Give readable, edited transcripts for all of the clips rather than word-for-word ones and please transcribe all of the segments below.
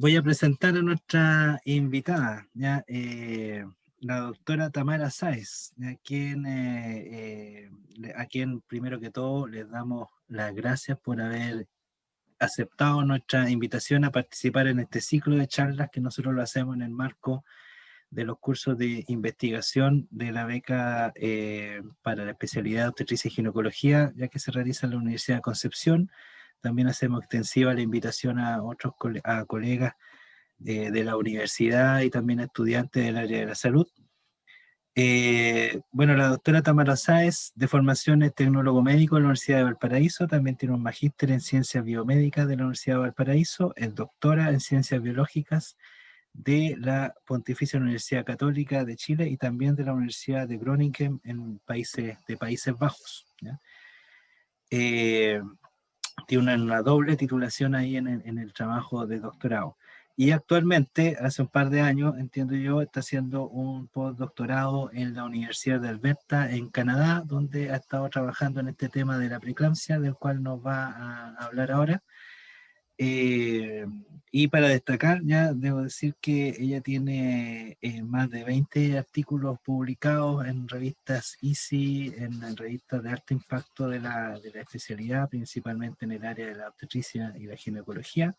Voy a presentar a nuestra invitada, ¿ya? La doctora Tamara Sáez, a quien primero que todo les damos las gracias por haber aceptado nuestra invitación a participar en este ciclo de charlas que nosotros lo hacemos en el marco de los cursos de investigación de la beca para la especialidad de obstetricia y ginecología, ya que se realiza en la Universidad de Concepción. También hacemos extensiva la invitación a otros a colegas de la universidad y también a estudiantes del área de la salud. Bueno, la doctora Tamara Sáez, de formación es tecnólogo médico de la Universidad de Valparaíso, también tiene un magíster en ciencias biomédicas de la Universidad de Valparaíso, es doctora en ciencias biológicas de la Pontificia Universidad Católica de Chile y también de la Universidad de Groningen en Países Bajos, ¿ya? Eh, Tiene una doble titulación ahí en el trabajo de doctorado. Y actualmente, hace un par de años, entiendo yo, está haciendo un postdoctorado en la Universidad de Alberta, en Canadá, donde ha estado trabajando en este tema de la preeclampsia, del cual nos va a hablar ahora. Eh, y para destacar, ya debo decir que ella tiene más de 20 artículos publicados en revistas EASY, en revistas de alto impacto de la especialidad, principalmente en el área de la obstetricia y la ginecología.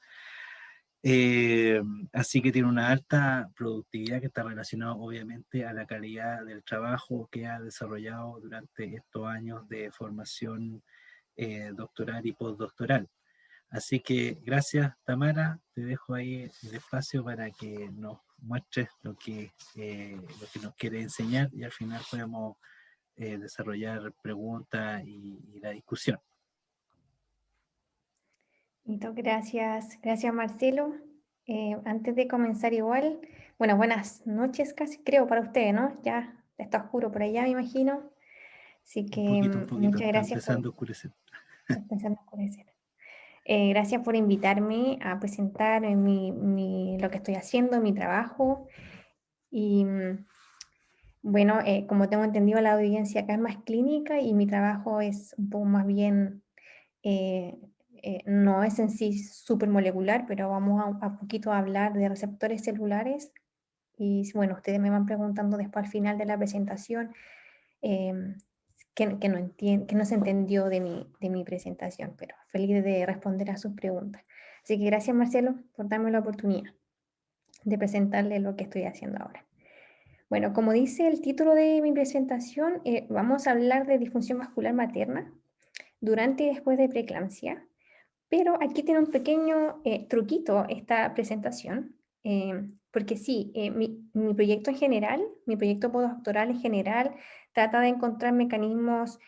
Eh, Así que tiene una alta productividad que está relacionada obviamente a la calidad del trabajo que ha desarrollado durante estos años de formación doctoral y postdoctoral. Así que gracias, Tamara. Te dejo ahí el espacio para que nos muestres lo que nos quiere enseñar y al final podemos desarrollar preguntas y la discusión. Listo, gracias Marcelo. Antes de comenzar igual, bueno, buenas noches casi creo para ustedes, ¿no? Ya está oscuro por allá, me imagino. Así que Un poquito, muchas está gracias por empezando a oscurecer. empezar a oscurecer. Gracias por invitarme a presentar lo que estoy haciendo, mi trabajo. Y bueno, como tengo entendido, la audiencia acá es más clínica y mi trabajo es un poco más bien eh, no es en sí súper molecular, pero vamos a poquito a hablar de receptores celulares. Y bueno, ustedes me van preguntando después al final de la presentación eh, que no se entendió de mi presentación, pero feliz de responder a sus preguntas. Así que gracias Marcelo por darme la oportunidad de presentarle lo que estoy haciendo ahora. Bueno, como dice el título de mi presentación, vamos a hablar de disfunción vascular materna durante y después de preeclampsia. Pero aquí tiene un pequeño truquito esta presentación, porque sí, mi proyecto en general, mi proyecto postdoctoral en general, trata de encontrar mecanismos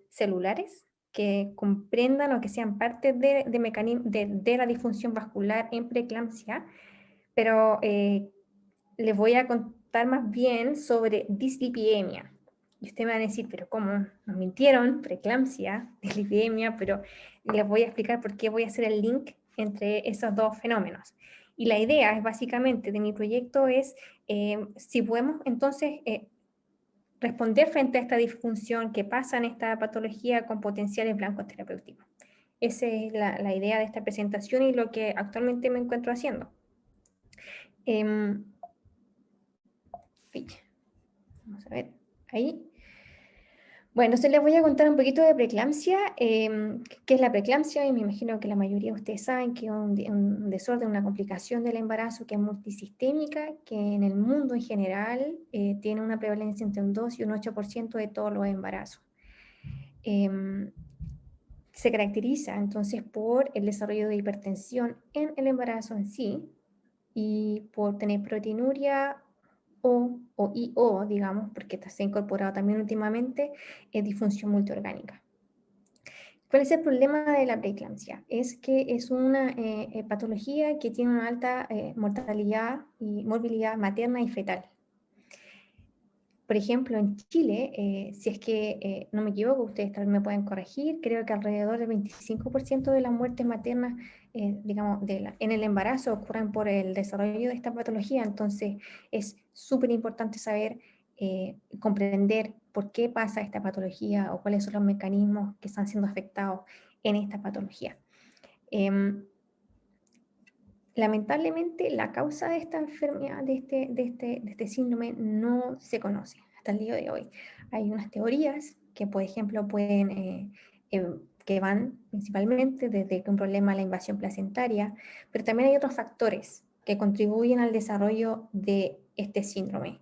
celulares que comprendan o que sean parte de la disfunción vascular en preeclampsia, pero les voy a contar más bien sobre dislipidemia. Y ustedes me van a decir, pero ¿cómo? Nos mintieron, preeclampsia, dislipidemia, pero les voy a explicar por qué voy a hacer el link entre esos dos fenómenos. Y la idea es básicamente de mi proyecto es si podemos entonces responder frente a esta disfunción que pasa en esta patología con potenciales blancos terapéuticos. Esa es la idea de esta presentación y lo que actualmente me encuentro haciendo. Vamos a ver, ahí. Bueno, entonces les voy a contar un poquito de preeclampsia, qué es la preeclampsia, y me imagino que la mayoría de ustedes saben que es un desorden, una complicación del embarazo que es multisistémica, que en el mundo en general tiene una prevalencia entre un 2 y un 8% de todos los embarazos. Se caracteriza entonces por el desarrollo de hipertensión en el embarazo en sí y por tener proteinuria o IO, digamos, porque se ha incorporado también últimamente, disfunción multiorgánica. ¿Cuál es el problema de la preeclampsia? Es que es una patología que tiene una alta mortalidad y morbilidad materna y fetal. Por ejemplo, en Chile, si es que no me equivoco, ustedes tal vez me pueden corregir, creo que alrededor del 25% de las muertes maternas, digamos, en el embarazo ocurren por el desarrollo de esta patología. Entonces, es súper importante saber, comprender por qué pasa esta patología o cuáles son los mecanismos que están siendo afectados en esta patología. Lamentablemente, la causa de esta enfermedad, de este síndrome, no se conoce hasta el día de hoy. Hay unas teorías que, por ejemplo, que van principalmente desde que un problema a la invasión placentaria, pero también hay otros factores que contribuyen al desarrollo de este síndrome.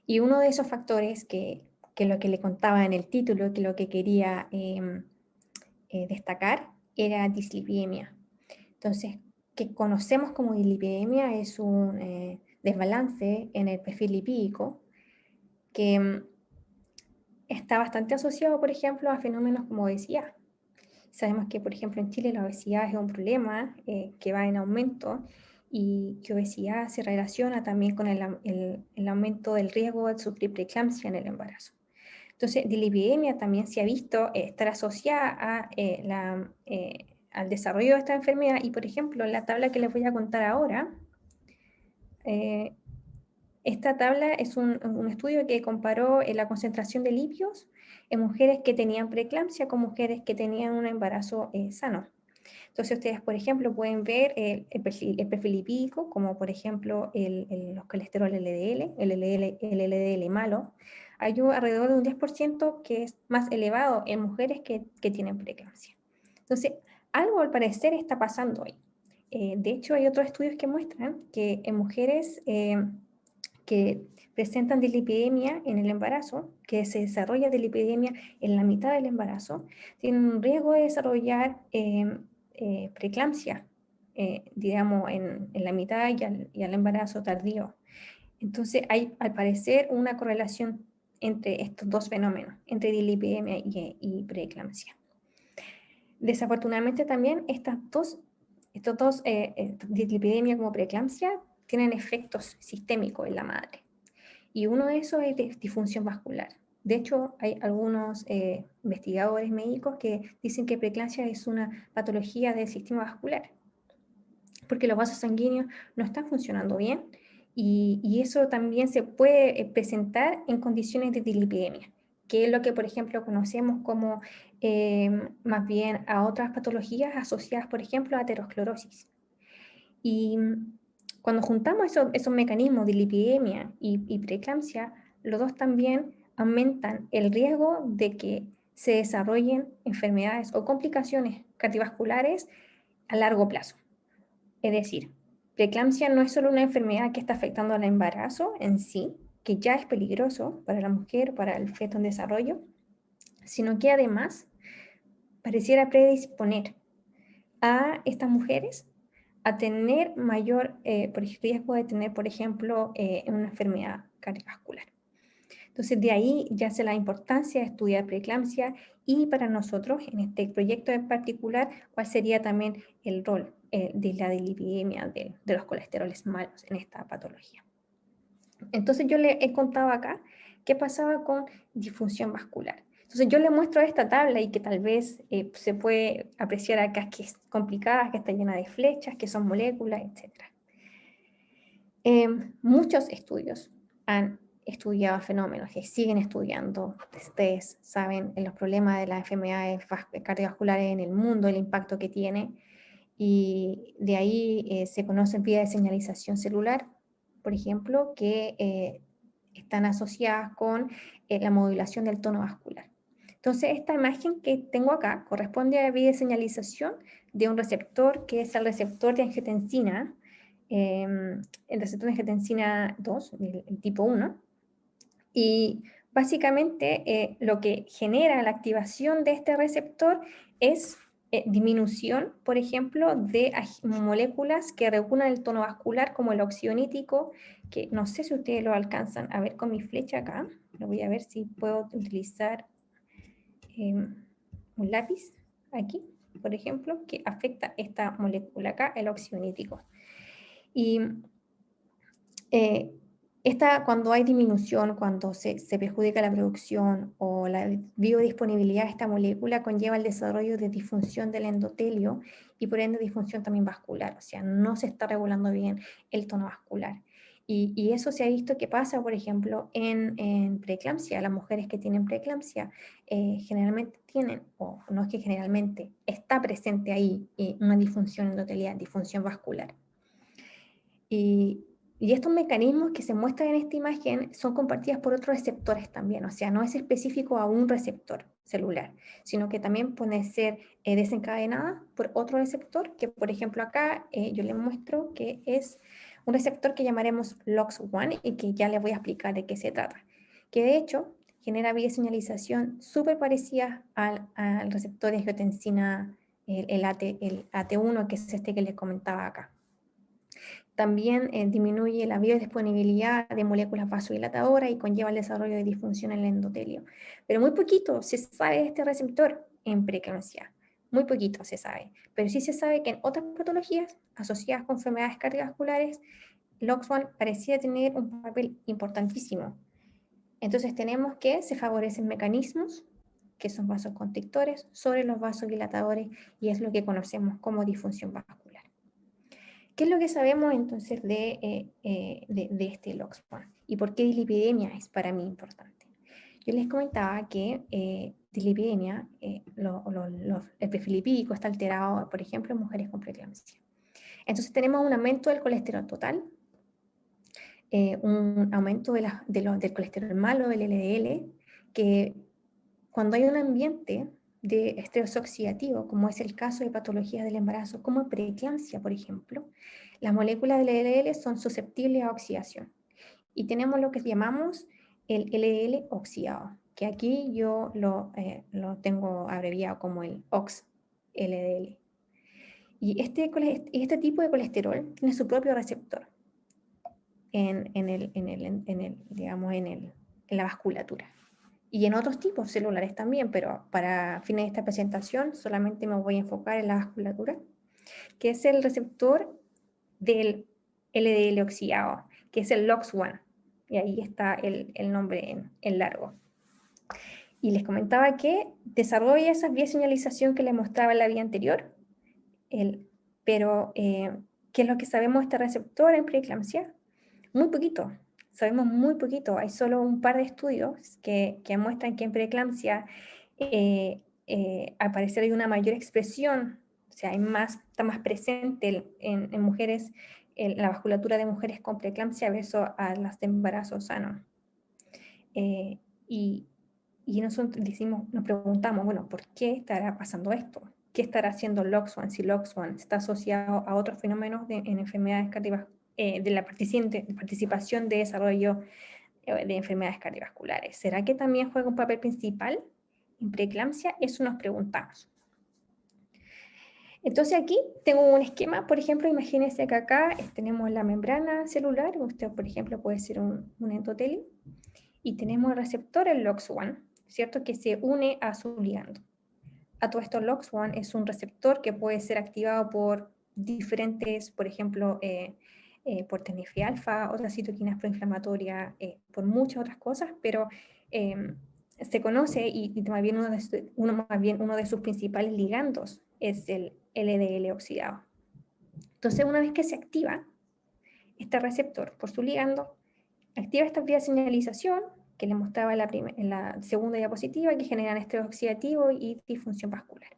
Y uno de esos factores que lo que le contaba en el título, que lo que quería destacar, era dislipidemia. Entonces, que conocemos como dislipidemia es un desbalance en el perfil lipídico que está bastante asociado, por ejemplo, a fenómenos como obesidad. Sabemos que, por ejemplo, en Chile la obesidad es un problema que va en aumento y que obesidad se relaciona también con el aumento del riesgo de sufrir preeclampsia en el embarazo. Entonces, dislipidemia también se ha visto estar asociada a al desarrollo de esta enfermedad y, por ejemplo, en la tabla que les voy a contar ahora, eh, esta tabla es un estudio que comparó la concentración de lípidos en mujeres que tenían preeclampsia con mujeres que tenían un embarazo sano. Entonces ustedes, por ejemplo, pueden ver el perfil lipídico, como por ejemplo los colesterol LDL, el LDL malo. Hay alrededor de un 10% que es más elevado en mujeres que tienen preeclampsia. Entonces, algo al parecer está pasando ahí. De hecho, hay otros estudios que muestran que en mujeres que presentan dislipidemia en el embarazo, que se desarrolla dislipidemia en la mitad del embarazo, tienen un riesgo de desarrollar preeclampsia, digamos, en la mitad y al embarazo tardío. Entonces hay, al parecer, una correlación entre estos dos fenómenos, entre dislipidemia y preeclampsia. Desafortunadamente también dislipidemia como preeclampsia, tienen efectos sistémicos en la madre. Y uno de esos es disfunción vascular. De hecho, hay algunos investigadores médicos que dicen que preeclampsia es una patología del sistema vascular, porque los vasos sanguíneos no están funcionando bien y eso también se puede presentar en condiciones de dislipidemia, que es lo que, por ejemplo, conocemos como más bien a otras patologías asociadas, por ejemplo, a aterosclerosis. Y cuando juntamos esos mecanismos de lipidemia y preeclampsia, los dos también aumentan el riesgo de que se desarrollen enfermedades o complicaciones cardiovasculares a largo plazo. Es decir, preeclampsia no es solo una enfermedad que está afectando al embarazo en sí, que ya es peligroso para la mujer, para el feto en desarrollo, sino que además pareciera predisponer a estas mujeres a tener mayor riesgo de tener, por ejemplo, una enfermedad cardiovascular. Entonces, de ahí ya se la importancia de estudiar preeclampsia y para nosotros, en este proyecto en particular, cuál sería también el rol de la dislipidemia de los colesteroles malos en esta patología. Entonces, yo le he contado acá qué pasaba con disfunción vascular. Entonces yo le muestro esta tabla y que tal vez se puede apreciar acá que es complicada, que está llena de flechas, que son moléculas, etc. Muchos estudios han estudiado fenómenos que siguen estudiando. Ustedes saben los problemas de las enfermedades cardiovasculares en el mundo, el impacto que tiene. Y de ahí se conocen vías de señalización celular, por ejemplo, que están asociadas con la modulación del tono vascular. Entonces, esta imagen que tengo acá corresponde a la vía de señalización de un receptor que es el receptor de angiotensina, el receptor de angiotensina 2, el tipo 1, y básicamente lo que genera la activación de este receptor es disminución, por ejemplo, de moléculas que regulan el tono vascular, como el óxido nítrico, que no sé si ustedes lo alcanzan a ver con mi flecha acá. Lo voy a ver si puedo utilizar un lápiz aquí, por ejemplo, que afecta esta molécula acá, el óxido nítrico. Y cuando hay disminución, cuando se perjudica la producción o la biodisponibilidad de esta molécula, conlleva el desarrollo de disfunción del endotelio y por ende disfunción también vascular, o sea, no se está regulando bien el tono vascular. Y eso se ha visto que pasa, por ejemplo, en preeclampsia. Las mujeres que tienen preeclampsia generalmente tienen, o no es que generalmente, está presente ahí una disfunción endotelial, disfunción vascular. Y, y estos mecanismos que se muestran en esta imagen son compartidos por otros receptores también, o sea, no es específico a un receptor celular, sino que también puede ser desencadenada por otro receptor, que por ejemplo acá yo les muestro que es un receptor que llamaremos LOX1 y que ya les voy a explicar de qué se trata, que de hecho genera bioseñalización súper parecida al receptor de angiotensina, el AT1, que es este que les comentaba acá. También disminuye la biodisponibilidad de moléculas vasodilatadoras y conlleva el desarrollo de disfunción en el endotelio. Pero muy poquito se sabe de este receptor en preeclampsia. Muy poquito se sabe. Pero sí se sabe que en otras patologías asociadas con enfermedades cardiovasculares, LOX1 parecía tener un papel importantísimo. Entonces tenemos que se favorecen mecanismos que son vasoconstrictores sobre los vasodilatadores y es lo que conocemos como disfunción vascular. ¿Qué es lo que sabemos entonces de este LOX1? ¿Y por qué dislipidemia es para mí importante? Yo les comentaba que dislipidemia, el perfil lipídico está alterado, por ejemplo, en mujeres con preeclampsia. Entonces tenemos un aumento del colesterol total, un aumento del colesterol malo, del LDL, que cuando hay un ambiente de estrés oxidativo, como es el caso de patologías del embarazo, como preeclampsia, por ejemplo, las moléculas del LDL son susceptibles a oxidación. Y tenemos lo que llamamos el LDL oxidado, que aquí yo lo tengo abreviado como el OX-LDL. Y este tipo de colesterol tiene su propio receptor en la vasculatura. Y en otros tipos celulares también, pero para fines de esta presentación solamente me voy a enfocar en la vasculatura, que es el receptor del LDL oxidado, que es el LOX1. Y ahí está el nombre en largo. Y les comentaba que desarrolla esa bioseñalización que les mostraba en la vía anterior, pero ¿qué es lo que sabemos de este receptor en preeclampsia? Muy poquito, sabemos muy poquito. Hay solo un par de estudios que muestran que en preeclampsia al parecer hay una mayor expresión, o sea, está más presente en mujeres, en la vasculatura de mujeres con preeclampsia versus a las de embarazo sano. Y, y nosotros nos preguntamos, bueno, ¿por qué estará pasando esto? ¿Qué estará haciendo LOX1 si LOX1 está asociado a otros fenómenos en enfermedades cardiovasculares? De la participación de desarrollo de enfermedades cardiovasculares. ¿Será que también juega un papel principal en preeclampsia? Eso nos preguntamos. Entonces aquí tengo un esquema, por ejemplo, imagínense que acá tenemos la membrana celular, usted por ejemplo puede ser un endotelio, y tenemos el receptor, el LOX1, ¿cierto? Que se une a su ligando. A todo esto, LOX1 es un receptor que puede ser activado por diferentes, por ejemplo, por TNF-alfa, otras citoquinas proinflamatorias, por muchas otras cosas, pero se conoce y más bien uno de sus principales ligandos es el LDL oxidado. Entonces, una vez que se activa este receptor por su ligando, activa esta vía señalización que les mostraba en la segunda diapositiva, que generan estrés oxidativo y disfunción vascular.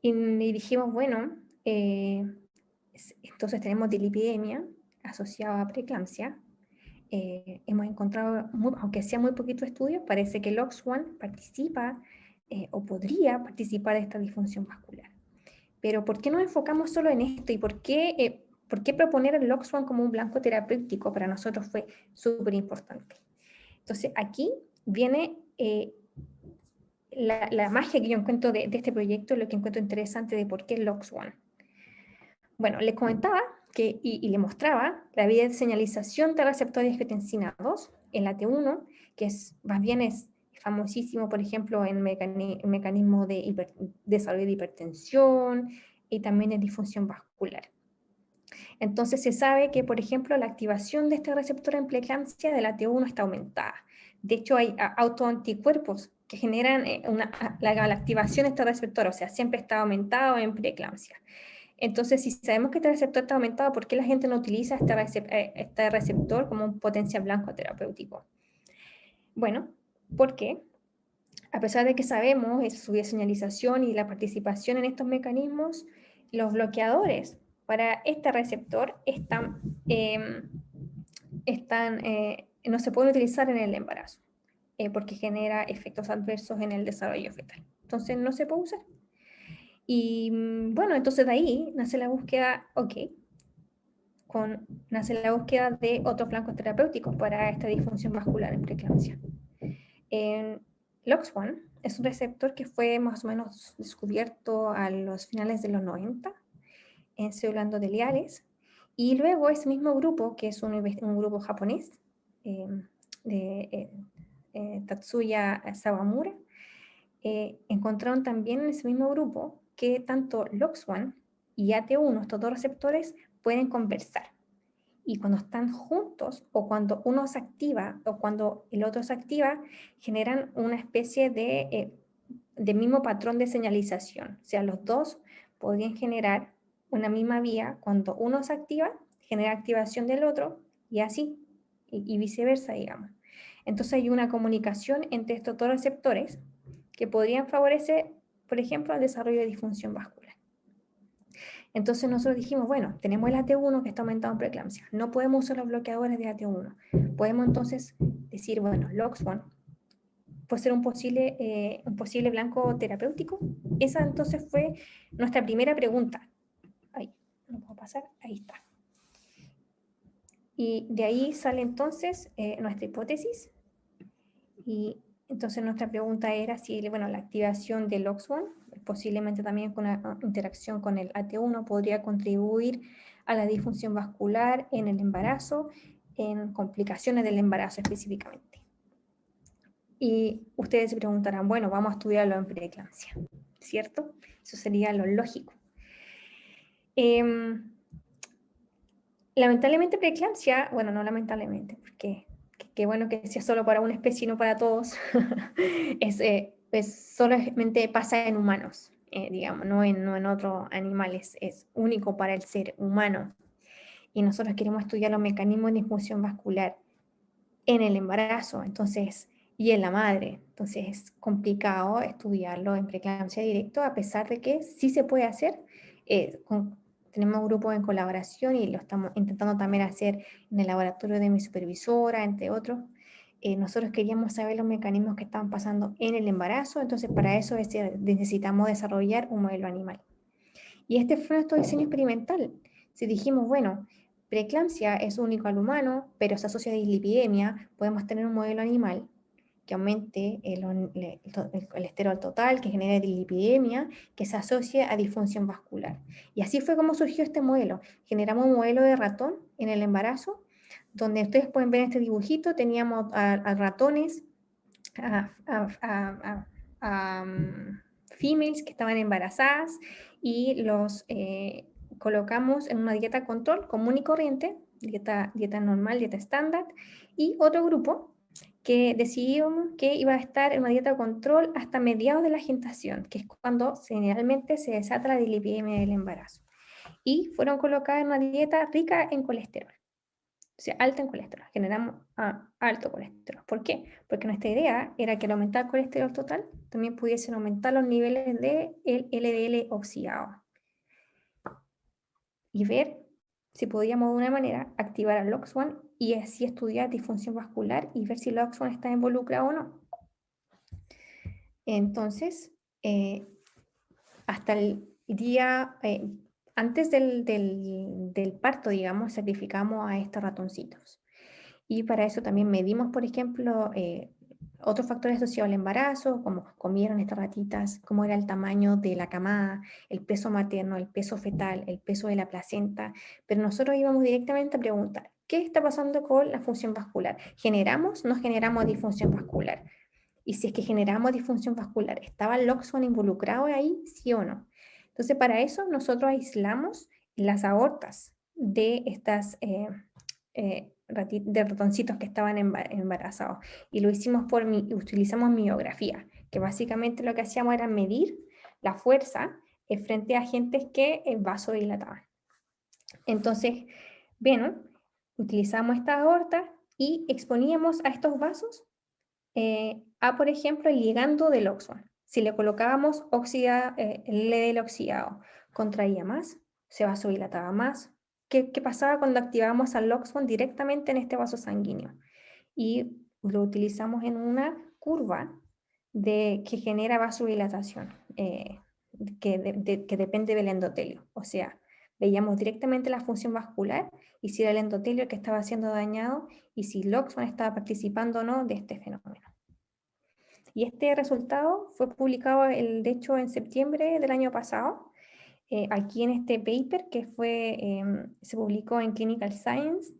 Y dijimos, bueno, entonces tenemos dislipidemia asociada a preeclampsia. Hemos encontrado, aunque sea muy poquito estudios, parece que el LOX1 participa o podría participar de esta disfunción vascular. Pero ¿por qué nos enfocamos solo en esto? ¿Y por qué proponer el LOX1 como un blanco terapéutico para nosotros fue súper importante? Entonces aquí viene la magia que yo encuentro de este proyecto, lo que encuentro interesante de por qué el LOX1. Bueno, les comentaba y le mostraba la vía de señalización de receptores de angiotensina 2, el AT1, que más bien es famosísimo, por ejemplo, en mecanismo de desarrollo de hipertensión y también en disfunción vascular. Entonces se sabe que, por ejemplo, la activación de este receptor en preeclampsia del AT1 está aumentada. De hecho, hay autoanticuerpos que generan la activación de este receptor, o sea, siempre está aumentado en preeclampsia. Entonces, si sabemos que este receptor está aumentado, ¿por qué la gente no utiliza este receptor como un potencial blanco terapéutico? Bueno, porque a pesar de que sabemos su señalización y la participación en estos mecanismos, los bloqueadores para este receptor no se pueden utilizar en el embarazo, porque genera efectos adversos en el desarrollo fetal. Entonces no se puede usar. Y bueno, entonces de ahí nace la búsqueda, nace la búsqueda de otros flancos terapéuticos para esta disfunción vascular en preeclampsia. LOX1 es un receptor que fue más o menos descubierto a los finales de los 90 en células endoteliales, y luego ese mismo grupo, que es un grupo japonés, de Tatsuya Sawamura, encontraron también en ese mismo grupo que tanto LOX1 y AT1, estos dos receptores, pueden conversar. Y cuando están juntos, o cuando uno se activa, o cuando el otro se activa, generan una especie de mismo patrón de señalización. O sea, los dos podrían generar una misma vía. Cuando uno se activa, genera activación del otro, y así, y viceversa, digamos. Entonces hay una comunicación entre estos dos receptores que podrían favorecer, por ejemplo, el desarrollo de disfunción vascular. Entonces nosotros dijimos, bueno, tenemos el AT1 que está aumentado en preeclampsia, no podemos usar los bloqueadores de AT1. Podemos entonces decir, bueno, LOX1 puede ser un posible blanco terapéutico. Esa entonces fue nuestra primera pregunta. Ahí, no puedo pasar, ahí está. Y de ahí sale entonces nuestra hipótesis. Y entonces nuestra pregunta era si, bueno, la activación del LOX1, posiblemente también con una interacción con el AT1, podría contribuir a la disfunción vascular en el embarazo, en complicaciones del embarazo específicamente. Y ustedes se preguntarán, bueno, vamos a estudiarlo en preeclampsia, ¿cierto? Eso sería lo lógico. Lamentablemente preeclampsia, bueno, no lamentablemente, porque qué bueno que sea solo para una especie y no para todos, solamente pasa en humanos, digamos, no en otros animales, es único para el ser humano. Y nosotros queremos estudiar los mecanismos de disfunción vascular en el embarazo, entonces, y en la madre. Entonces es complicado estudiarlo en preeclampsia directo, a pesar de que sí se puede hacer. Tenemos grupos en colaboración y lo estamos intentando también hacer en el laboratorio de mi supervisora, entre otros. Nosotros queríamos saber los mecanismos que estaban pasando en el embarazo, entonces para eso necesitamos desarrollar un modelo animal. Y este fue nuestro diseño experimental. Si dijimos, bueno, preeclampsia es único al humano, pero se asocia a dislipidemia, podemos tener un modelo animal que aumente el colesterol total, que genere dislipidemia, que se asocie a disfunción vascular. Y así fue como surgió este modelo. Generamos un modelo de ratón en el embarazo, donde ustedes pueden ver en este dibujito, teníamos a ratones, females que estaban embarazadas, y los colocamos en una dieta control común y corriente, dieta normal, dieta estándar, y otro grupo que decidimos que iba a estar en una dieta control hasta mediados de la gestación, que es cuando generalmente se desata la dislipidemia del embarazo. Y fueron colocadas en una dieta rica en colesterol. O sea, alta en colesterol, generamos alto colesterol. ¿Por qué? Porque nuestra idea era que al aumentar el colesterol total, también pudiesen aumentar los niveles de el LDL oxidado. Y ver si podíamos de una manera activar al LOX1 y así estudiar disfunción vascular y ver si el LOX1 está involucrado o no. Entonces, hasta el día, antes del parto, digamos, sacrificamos a estos ratoncitos. Y para eso también medimos, por ejemplo, otros factores asociados al embarazo, como comieron estas ratitas, cómo era el tamaño de la camada, el peso materno, el peso fetal, el peso de la placenta, pero nosotros íbamos directamente a preguntar, ¿qué está pasando con la función vascular? ¿Generamos? ¿No generamos disfunción vascular? Y si es que generamos disfunción vascular, ¿estaba el LOX1 involucrado ahí, sí o no? Entonces, para eso nosotros aislamos las aortas de estas de ratoncitos que estaban embarazados. Y lo hicimos utilizamos miografía, que básicamente lo que hacíamos era medir la fuerza frente a agentes que vasodilataban. Entonces, bueno, utilizamos esta aorta y exponíamos a estos vasos por ejemplo, el ligando del LOX1. Si le colocábamos el LDL oxidado, contraía más. se vasodilataba más. ¿Qué pasaba cuando activábamos al LOX1 directamente en este vaso sanguíneo? Y lo utilizamos en una curva que genera vasodilatación, que depende del endotelio. O sea, veíamos directamente la función vascular y si era el endotelio el que estaba siendo dañado y si LOX1 estaba participando o no de este fenómeno. Y este resultado fue publicado, de hecho, en septiembre del año pasado, aquí en este paper que se publicó en Clinical Science,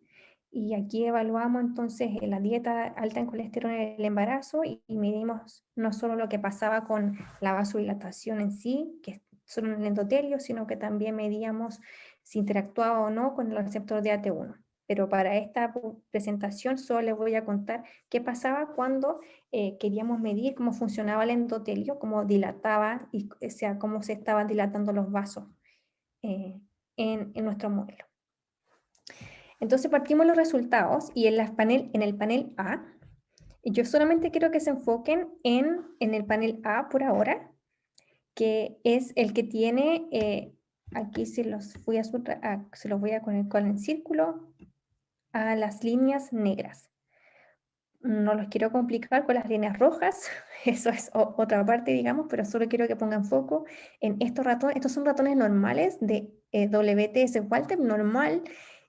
y aquí evaluamos entonces la dieta alta en colesterol en el embarazo y medimos no solo lo que pasaba con la vasodilatación en sí, que es solo en el endotelio, sino que también medíamos si interactuaba o no con el receptor de AT1. Pero para esta presentación solo les voy a contar qué pasaba cuando queríamos medir cómo funcionaba el endotelio, cómo dilataba, o sea, cómo se estaban dilatando los vasos en nuestro modelo. Entonces partimos los resultados y en el panel A, yo solamente quiero que se enfoquen en el panel A por ahora, que es el que tiene, aquí se los voy a poner con el círculo, a las líneas negras. No los quiero complicar con las líneas rojas, eso es otra parte, digamos, pero solo quiero que pongan foco en estos ratones. Estos son ratones normales de WTS Walter, normal,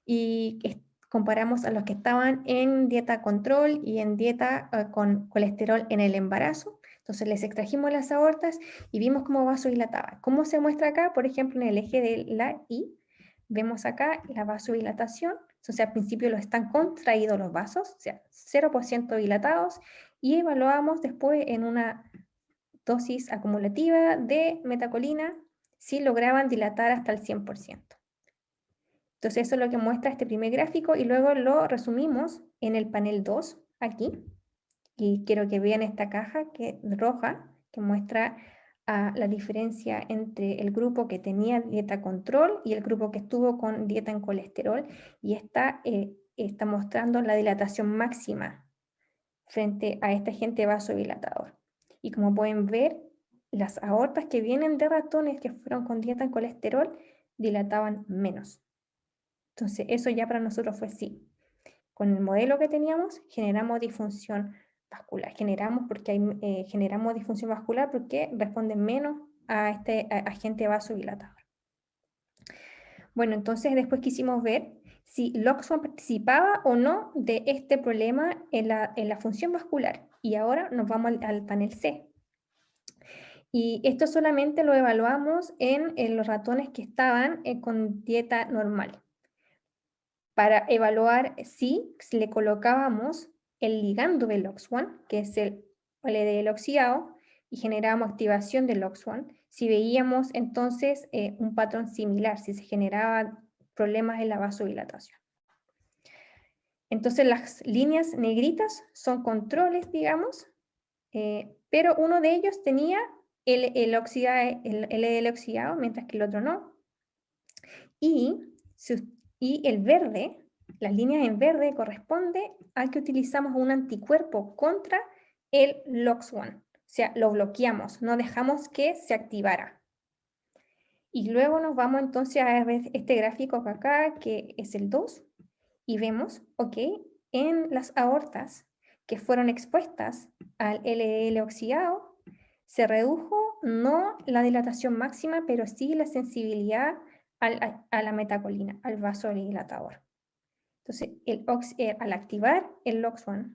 y comparamos a los que estaban en dieta control y en dieta con colesterol en el embarazo. Entonces les extrajimos las aortas y vimos cómo vasodilataba. ¿Cómo se muestra acá? Por ejemplo, en el eje de la Y, vemos acá la vasodilatación. O sea, al principio los están contraídos los vasos, o sea, 0% dilatados, y evaluamos después en una dosis acumulativa de metacolina si lograban dilatar hasta el 100%. Entonces eso es lo que muestra este primer gráfico y luego lo resumimos en el panel 2, aquí, y quiero que vean esta caja roja que muestra la diferencia entre el grupo que tenía dieta control y el grupo que estuvo con dieta en colesterol, y está mostrando la dilatación máxima frente a este agente vasodilatador. Y como pueden ver, las aortas que vienen de ratones que fueron con dieta en colesterol dilataban menos. Entonces eso ya para nosotros fue sí. Con el modelo que teníamos generamos disfunción vascular. Generamos disfunción vascular porque responden menos a este agente vasodilatador. Bueno, entonces después quisimos ver si LOX1 participaba o no de este problema en la función vascular. Y ahora nos vamos al panel C. Y esto solamente lo evaluamos en los ratones que estaban con dieta normal. Para evaluar si le colocábamos el ligando de LOX1, que es el LDL oxidado, y generábamos activación de LOX1, si veíamos entonces un patrón similar, si se generaban problemas en la vasodilatación. Entonces las líneas negritas son controles, digamos, pero uno de ellos tenía el LDL oxidado, mientras que el otro no. Y el verde, las líneas en verde corresponde a que utilizamos un anticuerpo contra el LOX1. O sea, lo bloqueamos, no dejamos que se activara. Y luego nos vamos entonces a ver este gráfico acá, que es el 2, y vemos, ok, en las aortas que fueron expuestas al LDL oxidado, se redujo no la dilatación máxima, pero sí la sensibilidad a la metacolina, al vasodilatador. Entonces, al activar el LOX1,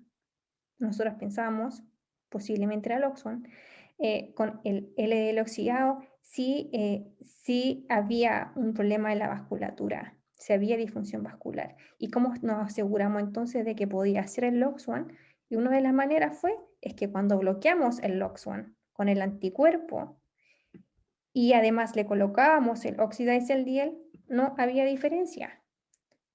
nosotros pensamos, posiblemente era LOX1, con el LDL oxidado, sí había un problema en la vasculatura, si había disfunción vascular. ¿Y cómo nos aseguramos entonces de que podía ser el LOX1? Y una de las maneras es que cuando bloqueamos el LOX1 con el anticuerpo, y además le colocábamos el Oxidase LDL, no había diferencia,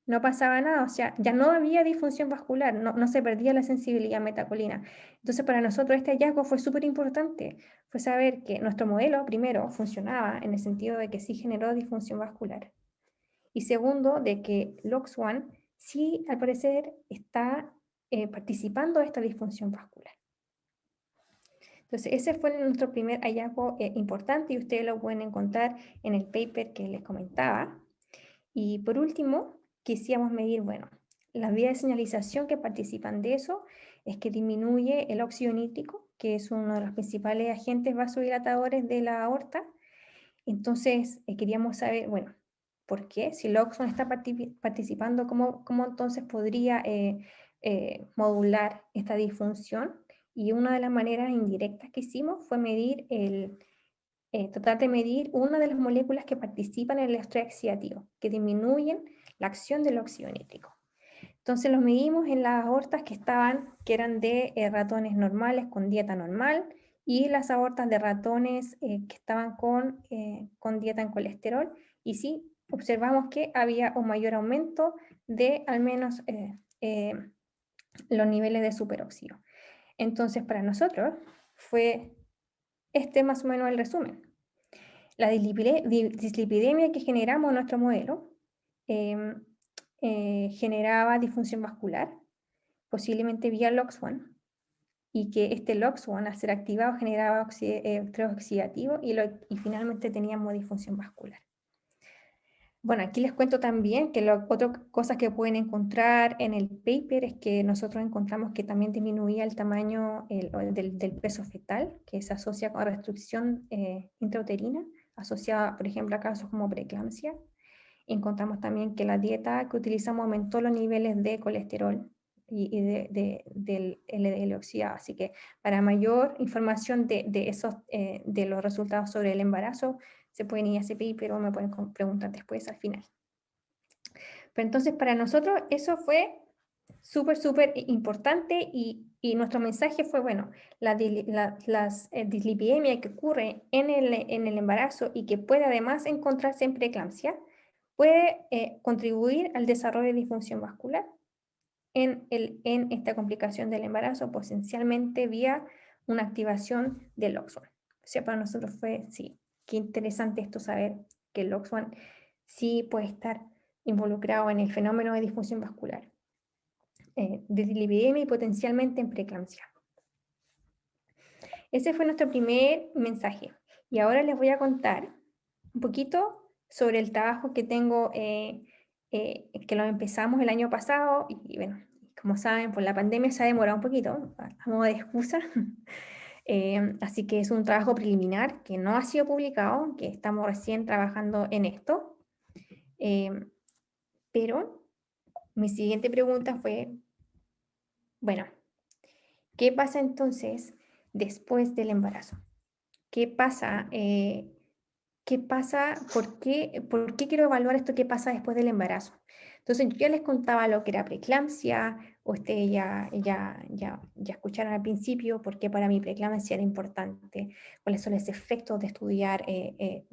no pasaba nada, o sea, ya no había disfunción vascular, no se perdía la sensibilidad a metacolina. Entonces para nosotros este hallazgo fue súper importante, fue saber que nuestro modelo, primero, funcionaba en el sentido de que sí generó disfunción vascular, y segundo, de que LOX1 sí, al parecer, está participando de esta disfunción vascular. Entonces, ese fue nuestro primer hallazgo importante y ustedes lo pueden encontrar en el paper que les comentaba. Y por último, quisiéramos medir, bueno, las vías de señalización que participan de eso es que disminuye el óxido nítrico, que es uno de los principales agentes vasodilatadores de la aorta. Entonces, queríamos saber, bueno, ¿por qué? Si el OXO está participando, ¿cómo entonces podría modular esta disfunción? Y una de las maneras indirectas que hicimos fue medir tratar de medir una de las moléculas que participan en el estrés oxidativo, que disminuyen la acción del óxido nítrico. Entonces los medimos en las aortas que eran de ratones normales con dieta normal y las aortas de ratones que estaban con dieta en colesterol. Y sí, observamos que había un mayor aumento de al menos los niveles de superóxido. Entonces para nosotros fue más o menos el resumen. La dislipidemia que generamos en nuestro modelo generaba disfunción vascular, posiblemente vía LOX1, y que este LOX1 al ser activado generaba estrés oxidativo y finalmente teníamos disfunción vascular. Bueno, aquí les cuento también que otra cosa que pueden encontrar en el paper es que nosotros encontramos que también disminuía el tamaño del peso fetal, que se asocia con restricción intrauterina, asociada, por ejemplo, a casos como preeclampsia. Encontramos también que la dieta que utilizamos aumentó los niveles de colesterol y del LDL oxidado. Así que para mayor información de los resultados sobre el embarazo, se pueden ir a ese paper o me pueden preguntar después al final. Pero entonces para nosotros eso fue súper importante y nuestro mensaje fue, bueno, las dislipidemia que ocurre en el embarazo y que puede además encontrarse en preeclampsia, puede contribuir al desarrollo de disfunción vascular en esta complicación del embarazo, potencialmente vía una activación del LOX1. O sea, para nosotros fue, sí, qué interesante esto saber que el LOX1 sí puede estar involucrado en el fenómeno de disfunción vascular, de dislipidemia y potencialmente en preeclampsia. Ese fue nuestro primer mensaje. Y ahora les voy a contar un poquito sobre el trabajo que tengo, que lo empezamos el año pasado y bueno, como saben, por la pandemia se ha demorado un poquito, a modo de excusa. Así que es un trabajo preliminar que no ha sido publicado, que estamos recién trabajando en esto. Pero mi siguiente pregunta fue, bueno, ¿qué pasa entonces después del embarazo? ¿Qué pasa? ¿Qué pasa? ¿Por qué quiero evaluar esto? ¿Qué pasa después del embarazo? Entonces, yo ya les contaba lo que era preeclampsia, ustedes ya escucharon al principio por qué para mí preeclampsia era importante, cuáles son los efectos de estudiar,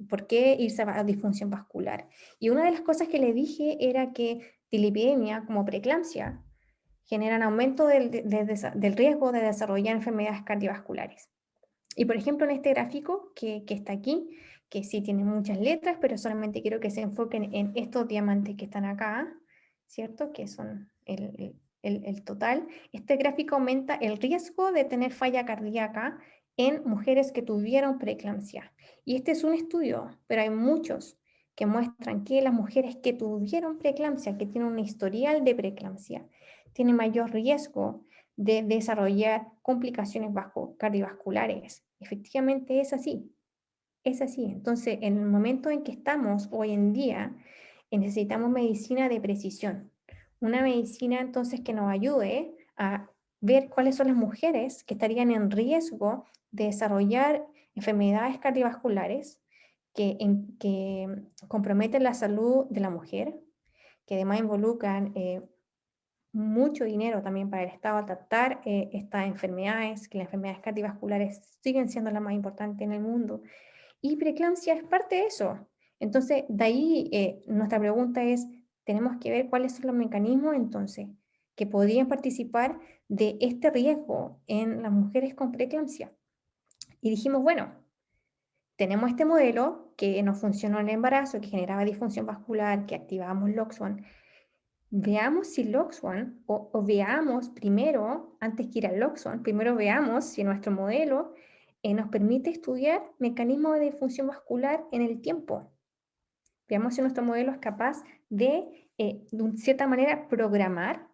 por qué irse a disfunción vascular. Y una de las cosas que les dije era que dislipidemia, como preeclampsia, generan aumento del riesgo de desarrollar enfermedades cardiovasculares. Y por ejemplo, en este gráfico que está aquí, que sí tiene muchas letras, pero solamente quiero que se enfoquen en estos diamantes que están acá, ¿cierto? Que son el total. Este gráfico aumenta el riesgo de tener falla cardíaca en mujeres que tuvieron preeclampsia. Y este es un estudio, pero hay muchos que muestran que las mujeres que tuvieron preeclampsia, que tienen un historial de preeclampsia, tienen mayor riesgo de desarrollar complicaciones cardiovasculares. Efectivamente es así. Es así. Entonces, en el momento en que estamos hoy en día, necesitamos medicina de precisión. Una medicina entonces que nos ayude a ver cuáles son las mujeres que estarían en riesgo de desarrollar enfermedades cardiovasculares que comprometen la salud de la mujer, que además involucran mucho dinero también para el Estado al tratar estas enfermedades, que las enfermedades cardiovasculares siguen siendo las más importantes en el mundo. Y preeclampsia es parte de eso. Entonces, de ahí nuestra pregunta es, tenemos que ver cuáles son los mecanismos entonces que podrían participar de este riesgo en las mujeres con preeclampsia. Y dijimos, bueno, tenemos este modelo que no funcionó en el embarazo, que generaba disfunción vascular, que activábamos LOX1. Veamos si LOX1, o veamos primero, antes que ir al LOX1, primero veamos si nuestro modelo nos permite estudiar mecanismos de disfunción vascular en el tiempo. Veamos si nuestro modelo es capaz de cierta manera, programar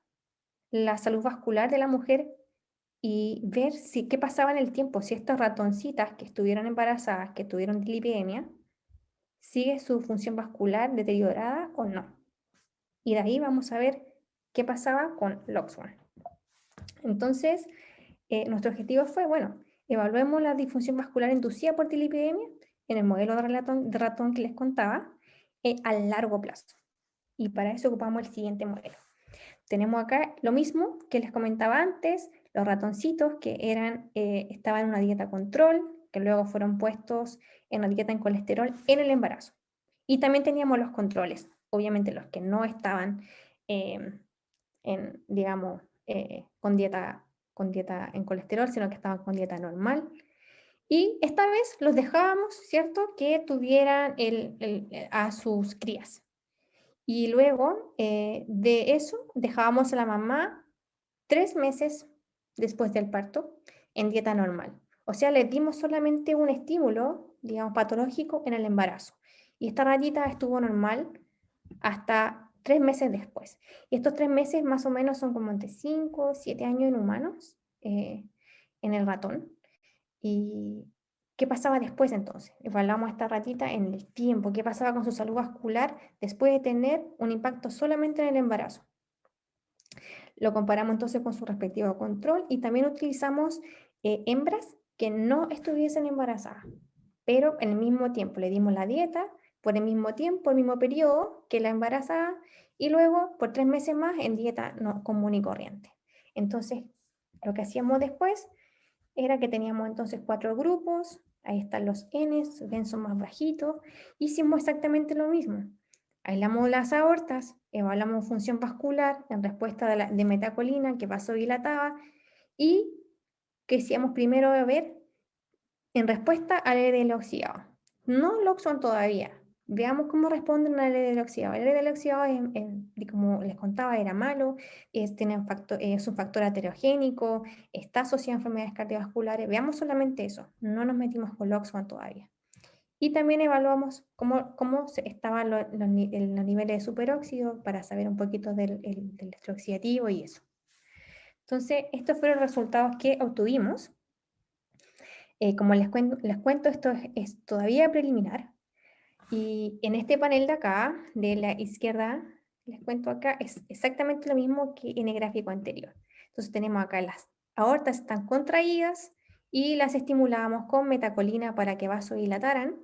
la salud vascular de la mujer y ver qué pasaba en el tiempo, si estas ratoncitas que estuvieron embarazadas, que tuvieron dislipidemia, sigue su función vascular deteriorada o no. Y de ahí vamos a ver qué pasaba con LOX1. Entonces, nuestro objetivo fue, bueno, evaluemos la disfunción vascular inducida por dislipidemia en el modelo de ratón que les contaba a largo plazo. Y para eso ocupamos el siguiente modelo. Tenemos acá lo mismo que les comentaba antes, los ratoncitos que estaban en una dieta control, que luego fueron puestos en una dieta en colesterol en el embarazo. Y también teníamos los controles, obviamente los que no estaban, digamos, con dieta en colesterol, sino que estaban con dieta normal. Y esta vez los dejábamos, ¿cierto?, que tuvieran a sus crías. Y luego de eso dejábamos a la mamá 3 meses después del parto en dieta normal. O sea, le dimos solamente un estímulo, digamos, patológico en el embarazo. Y esta ratita estuvo normal hasta 3 meses después. Y estos 3 meses más o menos son como entre 5 o 7 años en humanos, en el ratón. ¿Y qué pasaba después entonces? Evaluamos a esta ratita en el tiempo, qué pasaba con su salud vascular después de tener un impacto solamente en el embarazo. Lo comparamos entonces con su respectivo control y también utilizamos hembras que no estuviesen embarazadas, pero en el mismo tiempo le dimos la dieta por el mismo tiempo, el mismo periodo que la embarazada y luego por 3 meses más en dieta común y corriente. Entonces, lo que hacíamos después era que teníamos entonces 4 grupos, ahí están los Ns, ven son más bajitos, hicimos exactamente lo mismo. Aislamos las aortas, evaluamos función vascular en respuesta de metacolina que vasodilataba y queríamos primero ver en respuesta al LDL oxidado. No LOX1 todavía. Veamos cómo responden al LDL oxidado. El LDL oxidado, como les contaba, era malo, es un factor aterogénico, está asociado a enfermedades cardiovasculares. Veamos solamente eso. No nos metimos con LOX1 todavía. Y también evaluamos cómo estaban los niveles de superóxido para saber un poquito del estrés oxidativo y eso. Entonces, estos fueron los resultados que obtuvimos. Como les cuento, esto es todavía preliminar. Y en este panel de acá, de la izquierda, les cuento acá, es exactamente lo mismo que en el gráfico anterior. Entonces tenemos acá las aortas están contraídas y las estimulamos con metacolina para que vasodilataran.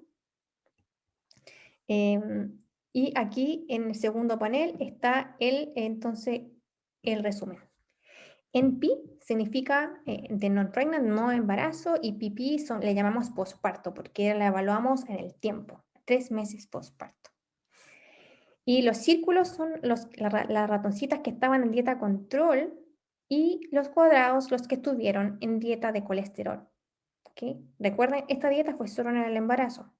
Y aquí en el segundo panel está entonces el resumen. NP significa de non-pregnant, no embarazo, y PP le llamamos posparto, porque la evaluamos en el tiempo, 3 meses posparto. Y los círculos son las ratoncitas que estaban en dieta control y los cuadrados los que estuvieron en dieta de colesterol. ¿Okay? Recuerden, esta dieta fue solo en el embarazo.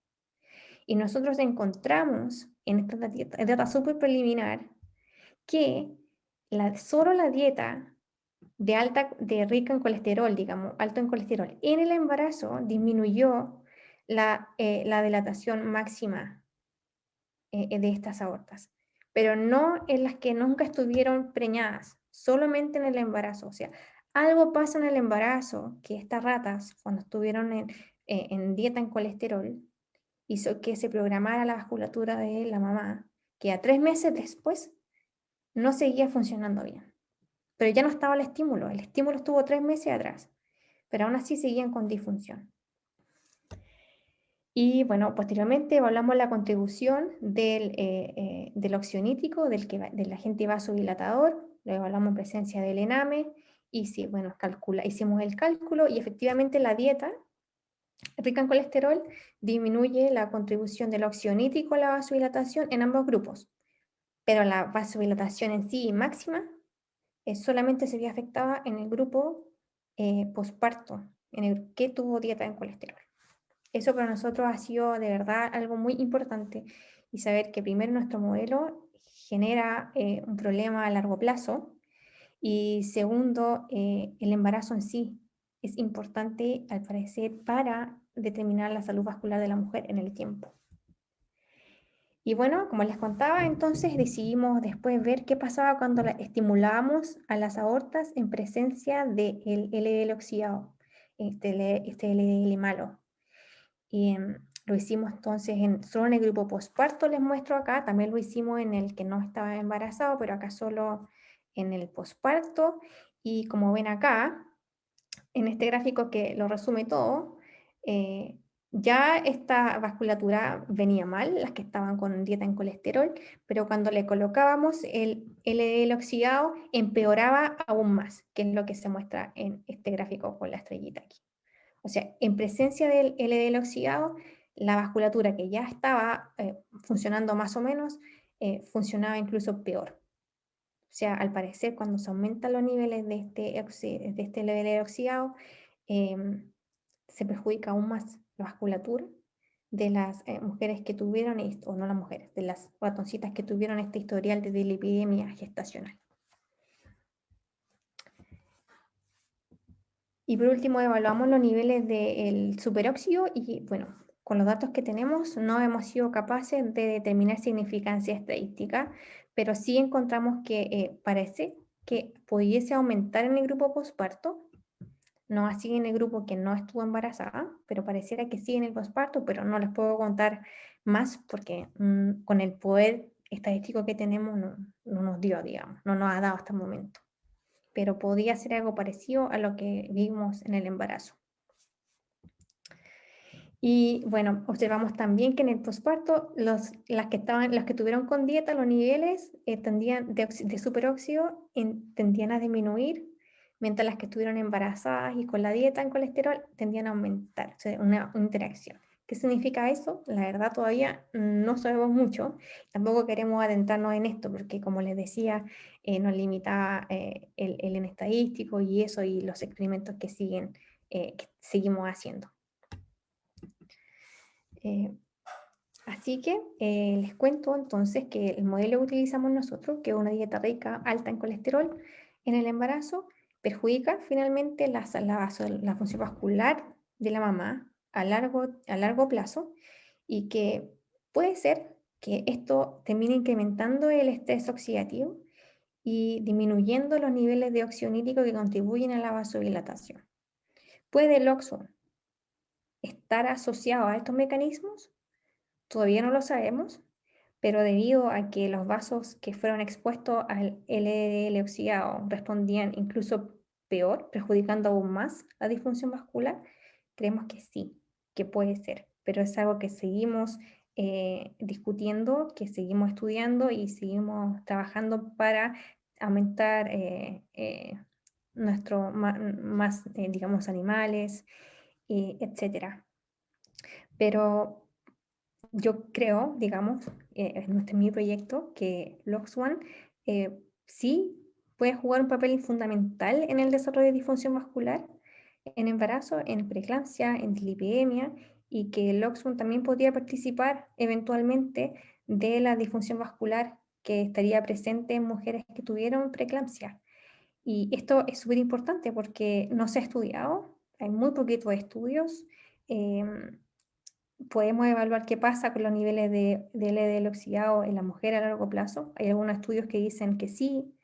Y nosotros encontramos en esta dieta súper preliminar que solo la dieta de rica en colesterol, digamos, alto en colesterol, en el embarazo disminuyó la dilatación máxima de estas aortas, pero no en las que nunca estuvieron preñadas, solamente en el embarazo. O sea, algo pasa en el embarazo que estas ratas, cuando estuvieron en dieta en colesterol, hizo que se programara la vasculatura de la mamá, que a 3 meses después no seguía funcionando bien. Pero ya no estaba el estímulo estuvo 3 meses atrás, pero aún así seguían con disfunción. Y bueno, posteriormente evaluamos la contribución del oxionítico, del agente vasodilatador, lo evaluamos en presencia del ename, y sí, bueno, hicimos el cálculo y efectivamente la dieta rica en colesterol disminuye la contribución del oxionítico a la vasodilatación en ambos grupos, pero la vasodilatación en sí máxima solamente se vio afectada en el grupo posparto, en el que tuvo dieta en colesterol. Eso para nosotros ha sido de verdad algo muy importante y saber que primero nuestro modelo genera un problema a largo plazo y segundo, el embarazo en sí es importante al parecer para determinar la salud vascular de la mujer en el tiempo. Y bueno, como les contaba, entonces decidimos después ver qué pasaba cuando estimulábamos a las aortas en presencia del LDL oxidado, este LDL malo. Y lo hicimos entonces solo en el grupo posparto, les muestro acá, también lo hicimos en el que no estaba embarazado, pero acá solo en el posparto. Y como ven acá, en este gráfico que lo resume todo, eh, ya esta vasculatura venía mal, las que estaban con dieta en colesterol, pero cuando le colocábamos el LDL oxidado, empeoraba aún más, que es lo que se muestra en este gráfico con la estrellita aquí. O sea, en presencia del LDL oxidado, la vasculatura que ya estaba funcionando más o menos, funcionaba incluso peor. O sea, al parecer, cuando se aumentan los niveles de este LDL oxidado, em, se perjudica aún más la vasculatura de las mujeres que tuvieron, o no las mujeres, de las ratoncitas que tuvieron este historial de dislipidemia gestacional. Y por último, evaluamos los niveles del superóxido y, bueno, con los datos que tenemos no hemos sido capaces de determinar significancia estadística, pero sí encontramos que parece que pudiese aumentar en el grupo posparto, no así en el grupo que no estuvo embarazada, pero pareciera que sí en el posparto, pero no les puedo contar más porque con el poder estadístico que tenemos no nos dio, digamos, no nos ha dado hasta el momento, pero podría ser algo parecido a lo que vimos en el embarazo. Y bueno, observamos también que en el posparto los que tuvieron con dieta, los niveles de superóxido tendían a disminuir, mientras las que estuvieron embarazadas y con la dieta en colesterol tendían a aumentar, o sea, una interacción. ¿Qué significa eso? La verdad todavía no sabemos mucho, tampoco queremos adentrarnos en esto, porque como les decía, nos limita el en estadístico y eso y los experimentos que seguimos haciendo. Eh, Así que les cuento entonces que el modelo que utilizamos nosotros, que es una dieta rica, alta en colesterol, en el embarazo, perjudica finalmente la función vascular de la mamá a largo plazo y que puede ser que esto termine incrementando el estrés oxidativo y disminuyendo los niveles de óxido nítrico que contribuyen a la vasodilatación. ¿Puede el OXO estar asociado a estos mecanismos? Todavía no lo sabemos, pero debido a que los vasos que fueron expuestos al LDL oxidado respondían incluso peor, perjudicando aún más la disfunción vascular, creemos que sí, que puede ser, pero es algo que seguimos discutiendo, que seguimos estudiando y seguimos trabajando para aumentar más, digamos, animales, etcétera. Pero yo creo, digamos, en mi proyecto, que LOX1 sí puede jugar un papel fundamental en el desarrollo de disfunción vascular, en embarazo, en preeclampsia, en dislipidemia, y que LOX1 también podría participar eventualmente de la disfunción vascular que estaría presente en mujeres que tuvieron preeclampsia. Y esto es súper importante porque no se ha estudiado, hay muy poquitos estudios. Podemos evaluar qué pasa con los niveles de LDL oxidado en la mujer a largo plazo. Hay algunos estudios que dicen que sí,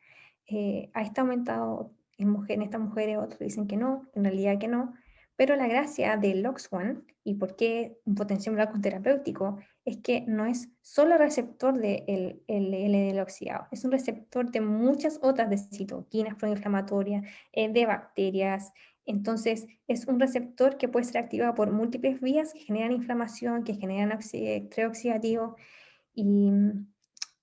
está aumentado en estas mujeres, otros dicen que no, en realidad que no. Pero la gracia del LOX1 y por qué un potenciómetro terapéutico es que no es solo receptor del LDL oxidado, es un receptor de muchas otras de citoquinas proinflamatorias, de bacterias. Entonces, es un receptor que puede ser activado por múltiples vías que generan inflamación, que generan estrés oxidativo y,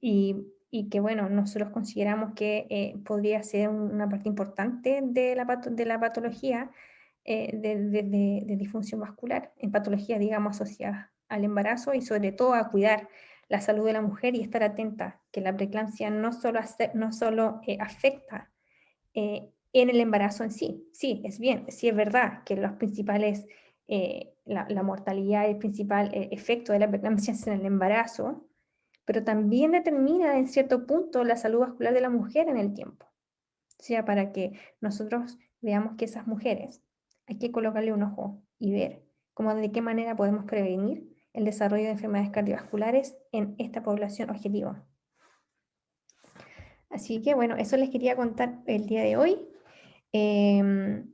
y que, bueno, nosotros consideramos que podría ser una parte importante de la patología de disfunción vascular, en patologías, digamos, asociadas al embarazo y sobre todo a cuidar la salud de la mujer y estar atenta que la preeclampsia no solo afecta en el embarazo en sí. Sí, sí es verdad que los principales, la mortalidad, el principal efecto de la preeclampsia es en el embarazo, pero también determina en cierto punto la salud vascular de la mujer en el tiempo. O sea, para que nosotros veamos que esas mujeres hay que colocarle un ojo y ver cómo de qué manera podemos prevenir el desarrollo de enfermedades cardiovasculares en esta población objetivo. Así que bueno, eso les quería contar el día de hoy. Em,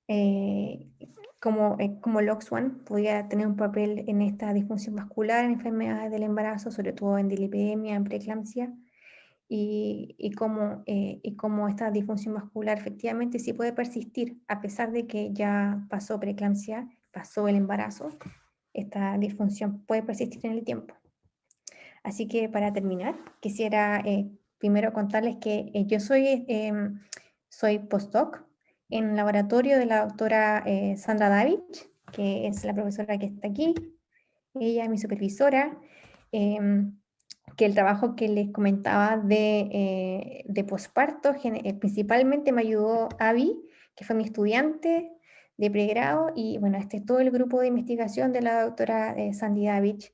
eh, como LOX1 podía tener un papel en esta disfunción vascular, en enfermedades del embarazo, sobre todo en dilipidemia, en preeclampsia, y cómo esta disfunción vascular efectivamente sí puede persistir, a pesar de que ya pasó preeclampsia, pasó el embarazo, esta disfunción puede persistir en el tiempo. Así que para terminar, quisiera primero contarles que yo soy postdoc en el laboratorio de la doctora Sandra Davich, que es la profesora que está aquí. Ella es mi supervisora, que el trabajo que les comentaba de posparto, principalmente me ayudó Avi, que fue mi estudiante de pregrado, y bueno, este es todo el grupo de investigación de la doctora Sandy Davich.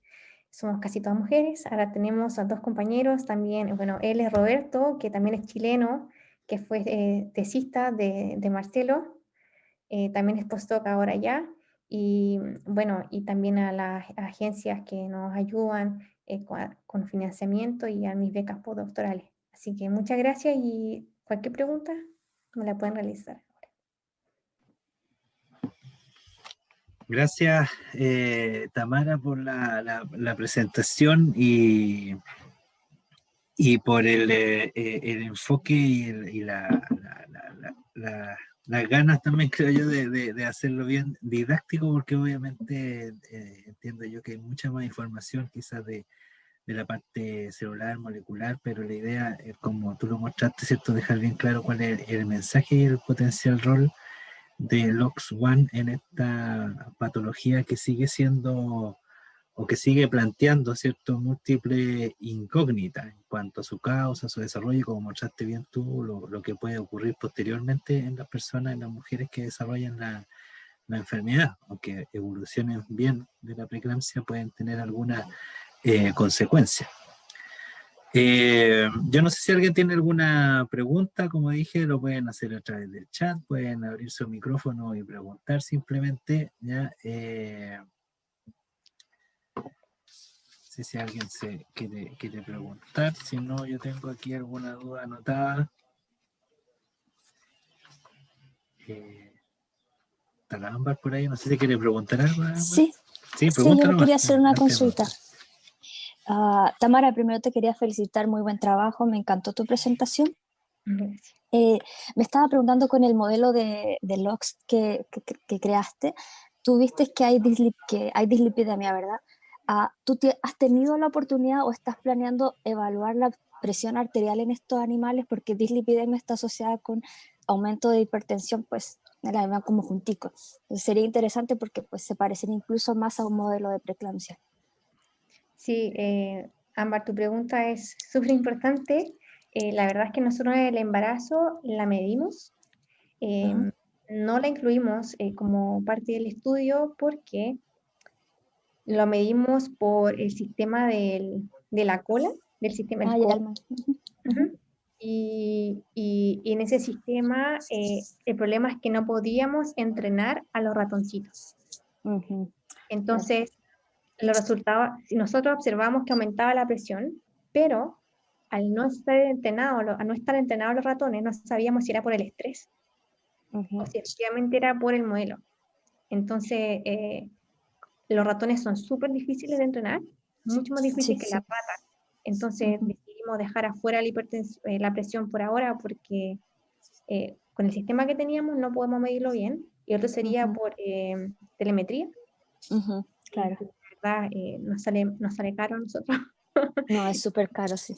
Somos casi todas mujeres. Ahora tenemos a dos compañeros también. Bueno, él es Roberto, que también es chileno, que fue tesista de Marcelo. También es postdoc ahora ya. Y bueno, y también a las agencias que nos ayudan con financiamiento y a mis becas postdoctorales. Así que muchas gracias y cualquier pregunta me la pueden realizar. Gracias, Tamara, por la presentación y por el enfoque y las ganas también, creo yo, de hacerlo bien didáctico, porque obviamente entiendo yo que hay mucha más información quizás de la parte celular, molecular, pero la idea, como tú lo mostraste, ¿cierto? Dejar bien claro cuál es el mensaje y el potencial rol de LOX1 en esta patología que sigue siendo o que sigue planteando, ¿cierto?, múltiples incógnitas en cuanto a su causa, su desarrollo, como mostraste bien tú, lo que puede ocurrir posteriormente en las personas, en las mujeres que desarrollan la enfermedad, aunque evolucionen bien de la preeclampsia, pueden tener algunas consecuencias. Yo no sé si alguien tiene alguna pregunta, como dije, lo pueden hacer a través del chat, pueden abrir su micrófono y preguntar simplemente, ¿ya? No sé si alguien se quiere preguntar, si no, yo tengo aquí alguna duda anotada. Está la Ámbar por ahí, no sé si quiere preguntar algo. Sí, sí, sí, yo nomás. quería hacer una consulta. Tamara, primero te quería felicitar, muy buen trabajo, me encantó tu presentación. Gracias. Me estaba preguntando con el modelo de LOX que creaste, tú viste que hay dislipidemia, ¿verdad? ¿Tú has tenido la oportunidad o estás planeando evaluar la presión arterial en estos animales? Porque dislipidemia está asociada con aumento de hipertensión, pues la ven como junticos. Entonces, sería interesante porque pues, se parecen incluso más a un modelo de preeclampsia. Sí, Ámbar, tu pregunta es súper importante. La verdad es que nosotros en el embarazo la medimos. No la incluimos como parte del estudio porque lo medimos por el sistema de la cola, del sistema del codo. Y en ese sistema el problema es que no podíamos entrenar a los ratoncitos. Entonces, los resultados, si nosotros observamos que aumentaba la presión, pero al no estar entrenados los ratones, no sabíamos si era por el estrés o si efectivamente era por el modelo. Entonces, los ratones son súper difíciles de entrenar, mucho más difíciles que las ratas. Entonces, decidimos dejar afuera la presión por ahora porque con el sistema que teníamos no podemos medirlo bien. Y otro sería por telemetría. Claro. Y, la verdad, nos sale caro a nosotros. No, es súper caro, sí.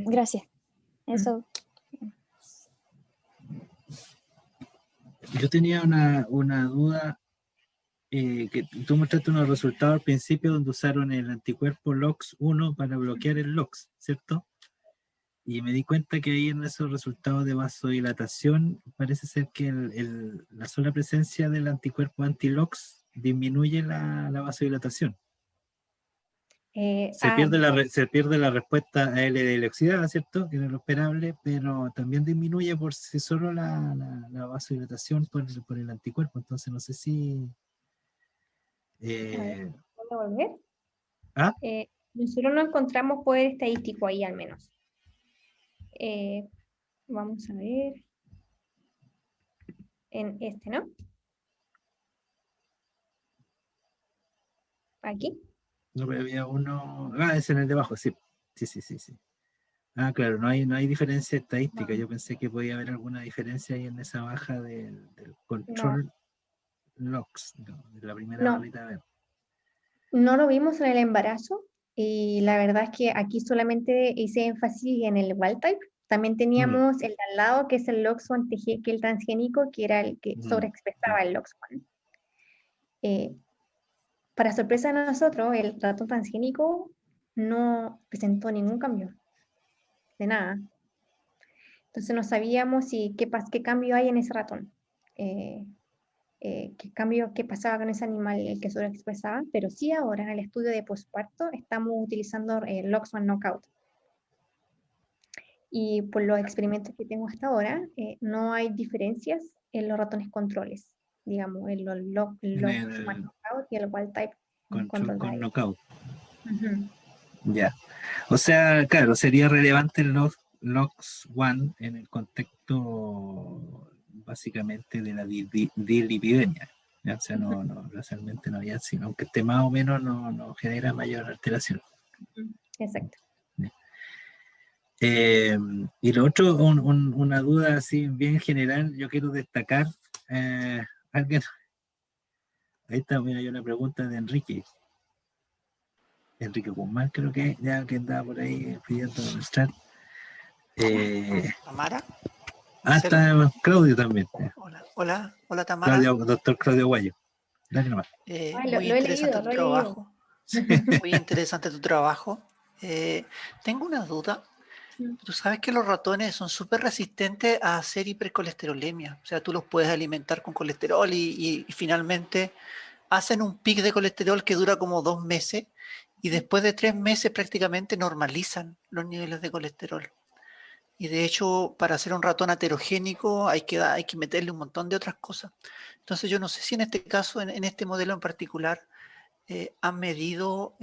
Gracias. Eso. Yo tenía una duda, que tú mostraste unos resultados al principio donde usaron el anticuerpo LOX1 para bloquear el LOX, ¿cierto? Y me di cuenta que ahí en esos resultados de vasodilatación parece ser que la sola presencia del anticuerpo anti-LOX disminuye la vasodilatación. Se pierde la respuesta a LDL oxidada, ¿cierto? Que era lo esperable, pero también disminuye por sí solo la vasodilatación por el anticuerpo. Entonces no sé si A ver, Eh, ¿puedo volver? ¿Ah? Nosotros no encontramos poder estadístico ahí al menos. Vamos a ver. En este, ¿no? Aquí. No, pero había uno. Ah, ese en el de abajo, sí. Sí, sí, sí, sí. Ah, claro, no hay diferencia estadística. No, Yo pensé que podía haber alguna diferencia ahí en esa baja del no, control logs, ¿no? De la primera no, barrita verde. no lo vimos en el embarazo y la verdad es que aquí solamente hice énfasis en el wild type. También Mm, teníamos el de al lado, que es el LOX1 que el transgénico, que era el que ya. sobreexpresaba el LOX1. Eh, para sorpresa de nosotros, el ratón transgénico no presentó ningún cambio, de nada. Entonces no sabíamos qué cambio hay en ese ratón. Eh, qué pasaba con ese animal el que sobreexpresaba, pero sí ahora en el estudio de posparto estamos utilizando el LOX1 Knockout. Y por los experimentos que tengo hasta ahora, no hay diferencias en los ratones controles, digamos, en los En LOX1 el Knockout y el Wild Type control Control con Diet. knockout. Ujú. Ya. O sea, claro, sería relevante el logs one en el contexto básicamente de la dilipidemia. ¿Ya? O sea, realmente no había, sino aunque esté más o menos, no genera mayor alteración. Ujú. Exacto. ¿Ya? Y lo otro, una duda así bien general, yo quiero destacar, eh, alguien, ahí está, mira, hay una pregunta de Enrique Guzmán, creo que andaba por ahí pidiendo entrar. Tamara, Marcelo. Está Claudio también. Hola, hola, hola Tamara. Doctor Claudio Guayo. Dale nomás. Ay, Muy lo he interesante leído, tu lo he leído. trabajo. Muy interesante tu trabajo. Tengo una duda. Tú sabes que los ratones son súper resistentes a hacer hipercolesterolemia. O sea, tú los puedes alimentar con colesterol y finalmente hacen un pic de colesterol que dura como 2 meses y después de 3 meses prácticamente normalizan los niveles de colesterol. Y de hecho, para hacer un ratón aterogénico hay que meterle un montón de otras cosas. Entonces yo no sé si en este caso, en este modelo en particular, han medido,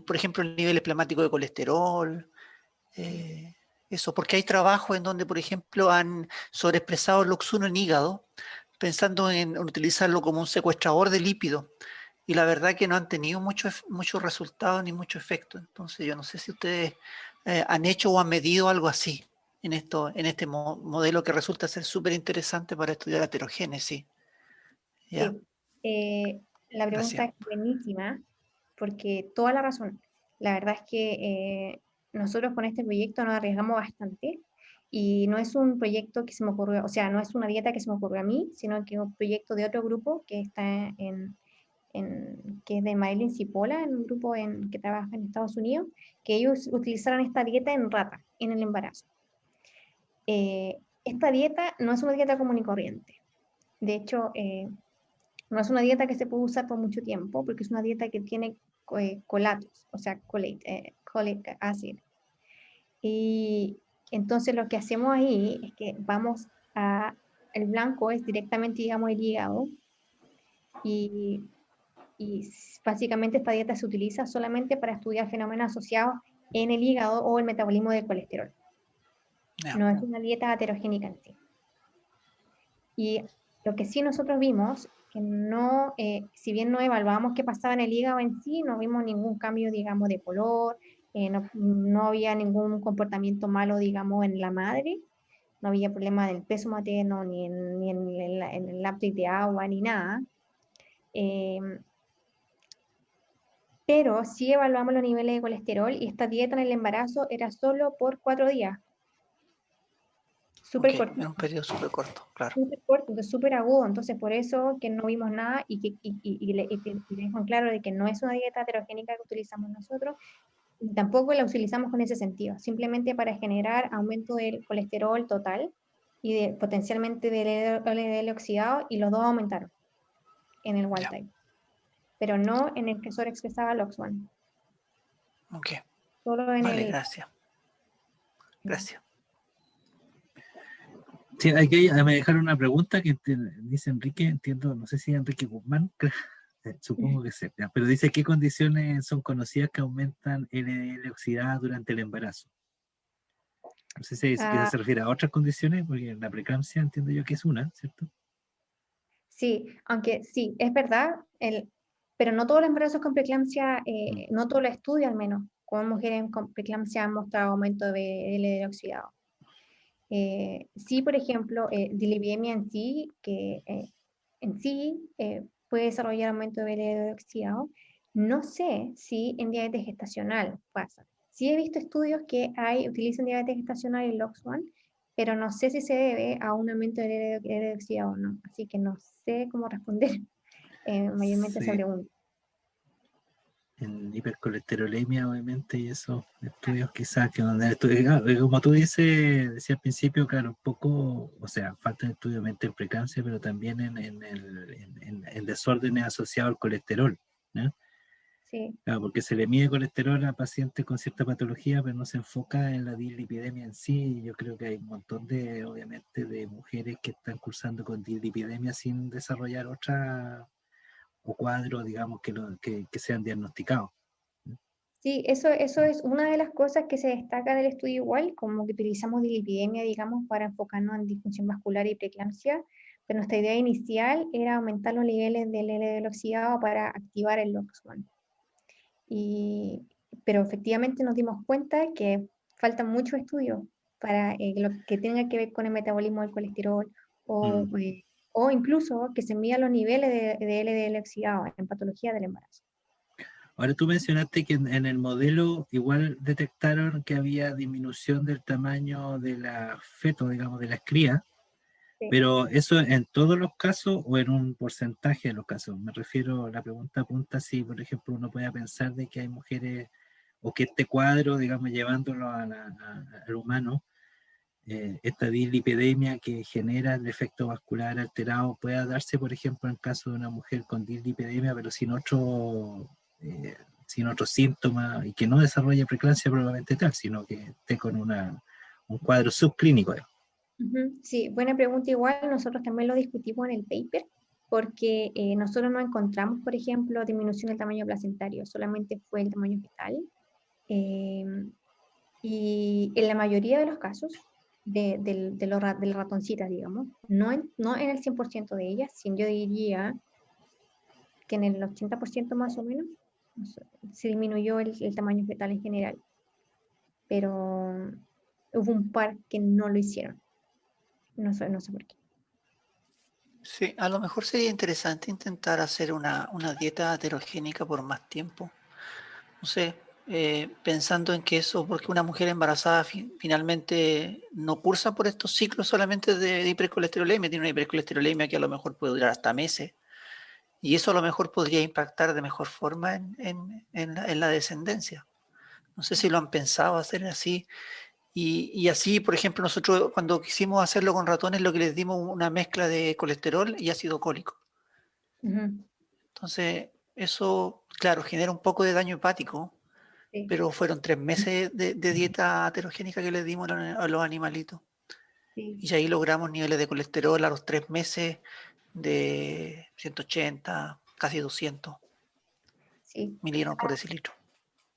por ejemplo, el nivel plasmático de colesterol, eh, eso, porque hay trabajos en donde, por ejemplo, han sobreexpresado el LOX1 en hígado, pensando en utilizarlo como un secuestrador de lípidos. Y la verdad que no han tenido muchos resultados ni mucho efecto. Entonces yo no sé si ustedes han hecho o han medido algo así en este modelo que resulta ser súper interesante para estudiar heterogénesis. ¿Ya? Sí, la pregunta Gracias. es buenísima, porque toda la razón. La verdad es que nosotros con este proyecto nos arriesgamos bastante y no es un proyecto que se me ocurrió, o sea, no es una dieta que se me ocurrió a mí, sino que es un proyecto de otro grupo que está que es de Maylin Cipolla, en un grupo que trabaja en Estados Unidos, que ellos utilizaron esta dieta en rata, en el embarazo. Esta dieta no es una dieta común y corriente. De hecho, no es una dieta que se puede usar por mucho tiempo, porque es una dieta que tiene colatos, o sea, cholic acid. Y entonces lo que hacemos ahí es que el blanco es directamente, digamos, el hígado, y, y básicamente esta dieta se utiliza solamente para estudiar fenómenos asociados en el hígado o el metabolismo del colesterol. Ya. No es una dieta heterogénica en sí. Y lo que sí nosotros vimos, que no, si bien no evaluamos qué pasaba en el hígado en sí, no vimos ningún cambio, digamos, de color, no había ningún comportamiento malo, digamos, en la madre, no había problema del peso materno, en el uptake de agua, ni nada. Eh, pero sí evaluamos los niveles de colesterol y esta dieta en el embarazo era solo por 4 días, Ok, súper en un cortito. periodo súper corto, claro. Súper corto, entonces súper agudo, entonces por eso que no vimos nada y le dejo en claro de que no es una dieta heterogénica que utilizamos nosotros, y tampoco la utilizamos con ese sentido, simplemente para generar aumento del colesterol total y potencialmente del LDL oxidado, y los dos aumentaron en el wild Ya. type, pero no en el que sobreexpresaba LOX1, Ok. solo en Vale, el... gracias. Gracias. Sí, aquí me dejaron una pregunta que dice Enrique, entiendo, no sé si Enrique Guzmán, Supongo que sí. Ya, pero dice qué condiciones son conocidas que aumentan LDL oxidada durante el embarazo. No sé si quizás Ah, se refiere a otras condiciones, porque la preeclampsia entiendo yo que es una, ¿cierto? sí, aunque sí, es verdad, pero no todos los embarazos con preeclampsia, Mm. no todos los estudios al menos, con mujeres con preeclampsia han mostrado aumento de LDL oxidado. Sí, por ejemplo, dilipidemia en sí, que en sí puede desarrollar aumento de LDL oxidado. No sé si en diabetes gestacional pasa. Sí he visto estudios que utilizan diabetes gestacional y LOX1, pero no sé si se debe a un aumento de LDL oxidado o no. Así que no sé cómo responder mayormente a esa Sí, pregunta. en hipercolesterolemia, obviamente, y esos estudios quizás que donde como tú decía al principio, claro, un poco, o sea, falta de estudio obviamente en preeclampsia, pero también en desórdenes asociados al colesterol, ¿no? Sí. Claro, porque se le mide colesterol a pacientes con cierta patología, pero no se enfoca en la dislipidemia en sí. Yo creo que hay un montón de, obviamente, de mujeres que están cursando con dislipidemia sin desarrollar otra o cuadros, digamos, que sean diagnosticados. Sí, eso es una de las cosas que se destaca del estudio igual, como que utilizamos dilipidemia, digamos, para enfocarnos en disfunción vascular y preeclampsia, pero nuestra idea inicial era aumentar los niveles del LDL oxidado para activar el LOX1. Y, pero efectivamente nos dimos cuenta que faltan muchos estudios para lo que tenga que ver con el metabolismo del colesterol Mm. o incluso que se midan los niveles de LDL oxidado en patología del embarazo. Ahora tú mencionaste que en el modelo igual detectaron que había disminución del tamaño de la feto, digamos, de las crías, Sí. pero eso en todos los casos o en un porcentaje de los casos. Me refiero, la pregunta apunta si, por ejemplo, uno puede pensar de que hay mujeres o que este cuadro, digamos, llevándolo al humano, esta dislipidemia que genera el efecto vascular alterado pueda darse, por ejemplo, en el caso de una mujer con dislipidemia, pero eh, sin otros síntomas y que no desarrolle preeclampsia probablemente tal, sino que esté con un cuadro subclínico. Ujú, sí, buena pregunta. Igual nosotros también lo discutimos en el paper, porque nosotros no encontramos, por ejemplo, disminución del tamaño placentario, solamente fue el tamaño fetal. Y en la mayoría de los casos de las ratoncitas, digamos, no en el 100% de ellas, sino yo diría que en el 80% más o menos, se disminuyó el tamaño fetal en general, pero hubo un par que no lo hicieron. No sé por qué. Sí, a lo mejor sería interesante intentar hacer una dieta heterogénica por más tiempo. No sé, pensando en que eso, porque una mujer embarazada finalmente no cursa por estos ciclos solamente de hipercolesterolemia, tiene una hipercolesterolemia que a lo mejor puede durar hasta meses, y eso a lo mejor podría impactar de mejor forma en la descendencia. No sé si lo han pensado hacer así. Y así, por ejemplo, nosotros cuando quisimos hacerlo con ratones, lo que les dimos una mezcla de colesterol y ácido cólico. Ujú, Entonces, eso, claro, genera un poco de daño hepático, sí, pero fueron 3 meses de dieta heterogénica que les dimos a los animalitos. sí, Y ahí logramos niveles de colesterol a los 3 meses de 180, casi 200 sí. miligramos por decilitro.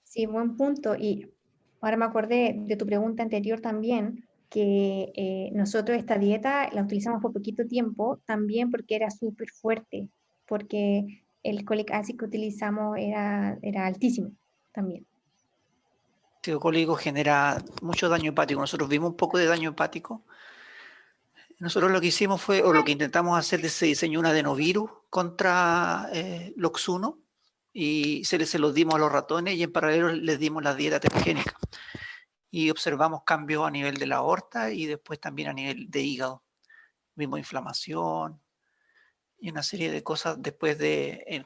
Sí, buen punto. Y ahora me acordé de tu pregunta anterior también, que nosotros esta dieta la utilizamos por poquito tiempo, también porque era súper fuerte, porque el colic acid que utilizamos era altísimo también. El ácido cólico genera mucho daño hepático. Nosotros vimos un poco de daño hepático. Nosotros lo que hicimos fue, o lo que intentamos hacer, se diseñó un adenovirus contra LOX1 y se los dimos a los ratones y en paralelo les dimos la dieta termogénica. Y observamos cambios a nivel de la aorta y después también a nivel de hígado. Vimos inflamación y una serie de cosas después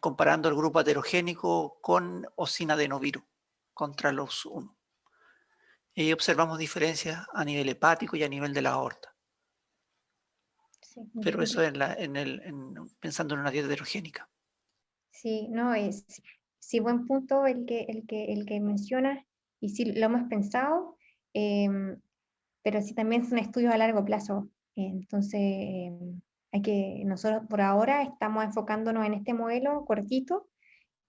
comparando el grupo heterogénico con o sin adenovirus contra LOX1. Y observamos diferencias a nivel hepático y a nivel de la aorta. Sí, Pero eso interesante. pensando en una dieta heterogénica. Sí, no, sí, buen punto el que mencionas, y sí lo hemos pensado, pero sí también son estudios a largo plazo, entonces nosotros por ahora estamos enfocándonos en este modelo cortito,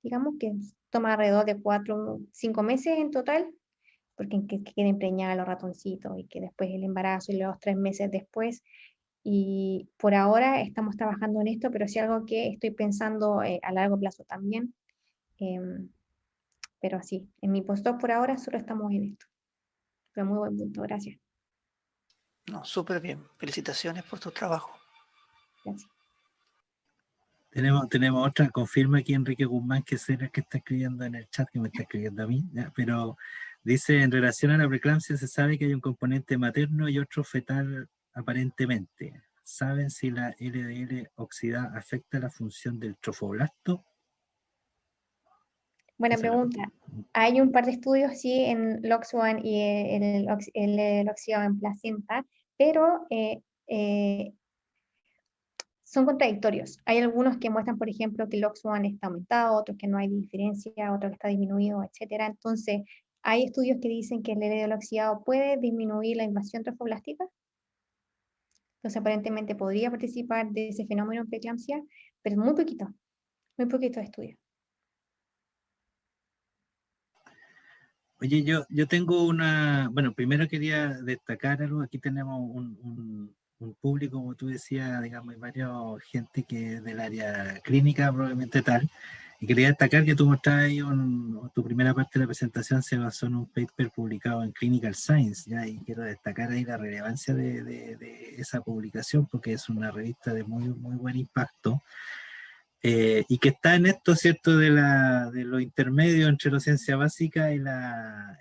digamos que toma alrededor de 4 o 5 meses en total, porque en que queden preñados los ratoncitos y que después el embarazo y los 3 meses después. Y por ahora estamos trabajando en esto, pero sí algo que estoy pensando a largo plazo también. Pero sí, en mi postdoc por ahora solo estamos en esto. Pero muy buen punto, gracias. No, súper bien. Felicitaciones por tu trabajo. Gracias. Tenemos otra, confirma aquí Enrique Guzmán, que es el que está escribiendo en el chat, que me está escribiendo a mí, ¿ya? Pero dice, en relación a la preeclampsia se sabe que hay un componente materno y otro fetal aparentemente. ¿Saben si la LDL oxidada afecta la función del trofoblasto? Buena Esa es la pregunta. Hay un par de estudios, sí, en LOX1 y el oxidado en placenta, pero son contradictorios. Hay algunos que muestran, por ejemplo, que el LOX1 está aumentado, otros que no hay diferencia, otros que está disminuido, etcétera. Entonces, hay estudios que dicen que el LDL oxidado puede disminuir la invasión trofoblástica. Entonces, aparentemente podría participar de ese fenómeno en preeclampsia, pero es muy poquito estudios. Oye, yo tengo una, bueno, primero quería destacar algo, aquí tenemos un público, como tú decías, digamos, hay varias gente que es del área clínica, probablemente tal, y quería destacar que tú mostrabas ahí tu primera parte de la presentación se basó en un paper publicado en Clinical Science, ¿ya? Y quiero destacar ahí la relevancia de esa publicación, porque es una revista de muy buen impacto. Y que está en esto, ¿cierto?, de lo intermedio entre la ciencia básica y la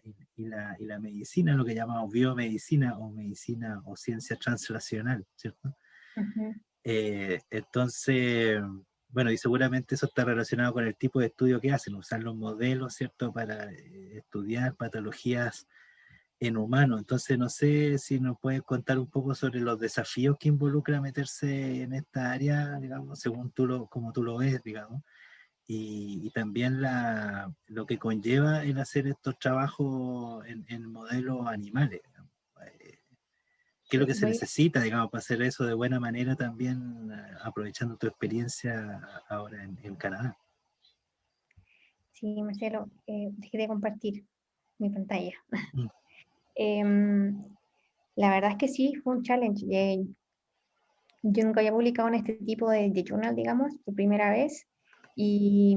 medicina, lo que llamamos biomedicina o medicina o ciencia translacional, ¿cierto? Ujú. Entonces, bueno, y seguramente eso está relacionado con el tipo de estudio que hacen, usar los modelos, ¿cierto?, para estudiar patologías en humanos. Entonces, no sé si nos puedes contar un poco sobre los desafíos que involucra meterse en esta área, digamos, según como tú lo ves, digamos, y también lo que conlleva el hacer estos trabajos en modelos animales, digamos. ¿Qué es lo Sí, que se necesita, digamos, para hacer eso de buena manera también, aprovechando tu experiencia ahora en Canadá? sí, Marcelo, dejé de compartir mi pantalla. Mm. Em, la verdad es que sí, fue un challenge. Yo nunca había publicado en este tipo de journal, digamos, por primera vez. Y,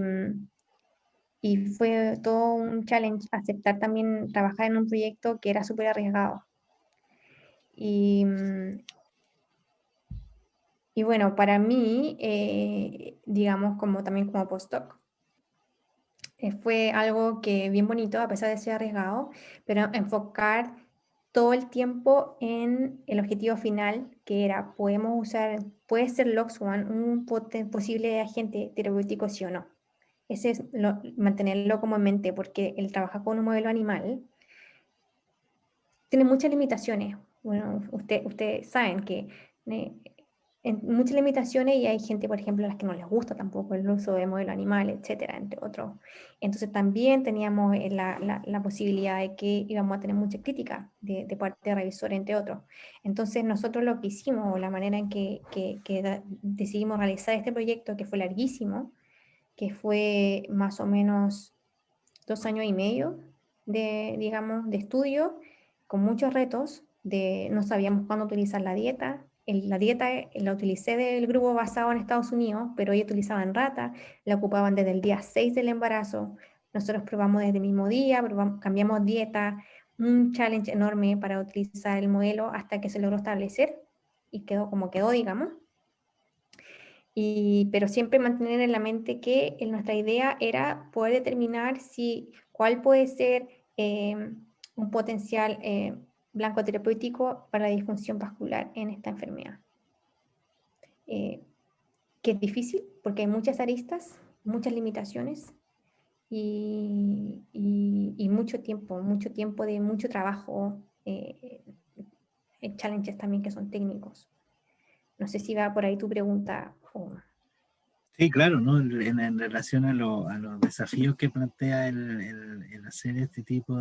y fue todo un challenge aceptar también trabajar en un proyecto que era súper arriesgado. Y, y bueno, para mí, digamos, como también como postdoc, fue algo que bien bonito, a pesar de ser arriesgado, pero enfocar todo el tiempo en el objetivo final, que era, puede ser LOX1 un posible agente terapéutico, sí o no. Ese es mantenerlo como en mente, porque el trabajar con un modelo animal tiene muchas limitaciones. Bueno, ustedes saben que eh, muchas limitaciones y hay gente, por ejemplo, a las que no les gusta tampoco el uso de modelo animal, etcétera, entre otros. Entonces también teníamos la posibilidad de que íbamos a tener mucha crítica de parte de revisor, entre otros. Entonces nosotros lo que hicimos, o la manera en que decidimos realizar este proyecto, que fue larguísimo, que fue más o menos 2 años y medio de, digamos, de estudio, con muchos retos, no sabíamos cuándo utilizar la dieta. La dieta la utilicé del grupo basado en Estados Unidos, pero ellos utilizaban rata, la ocupaban desde el día 6 del embarazo. Nosotros probamos desde el mismo día, cambiamos dieta, un challenge enorme para utilizar el modelo hasta que se logró establecer y quedó como quedó, digamos. Pero siempre mantener en la mente que nuestra idea era poder determinar cuál puede ser un potencial blanco terapéutico para la disfunción vascular en esta enfermedad. Que es difícil porque hay muchas aristas, muchas limitaciones y mucho tiempo de mucho trabajo, challenges también que son técnicos. No sé si va por ahí tu pregunta. Sí, claro, ¿no? En relación a los desafíos que plantea el hacer este tipo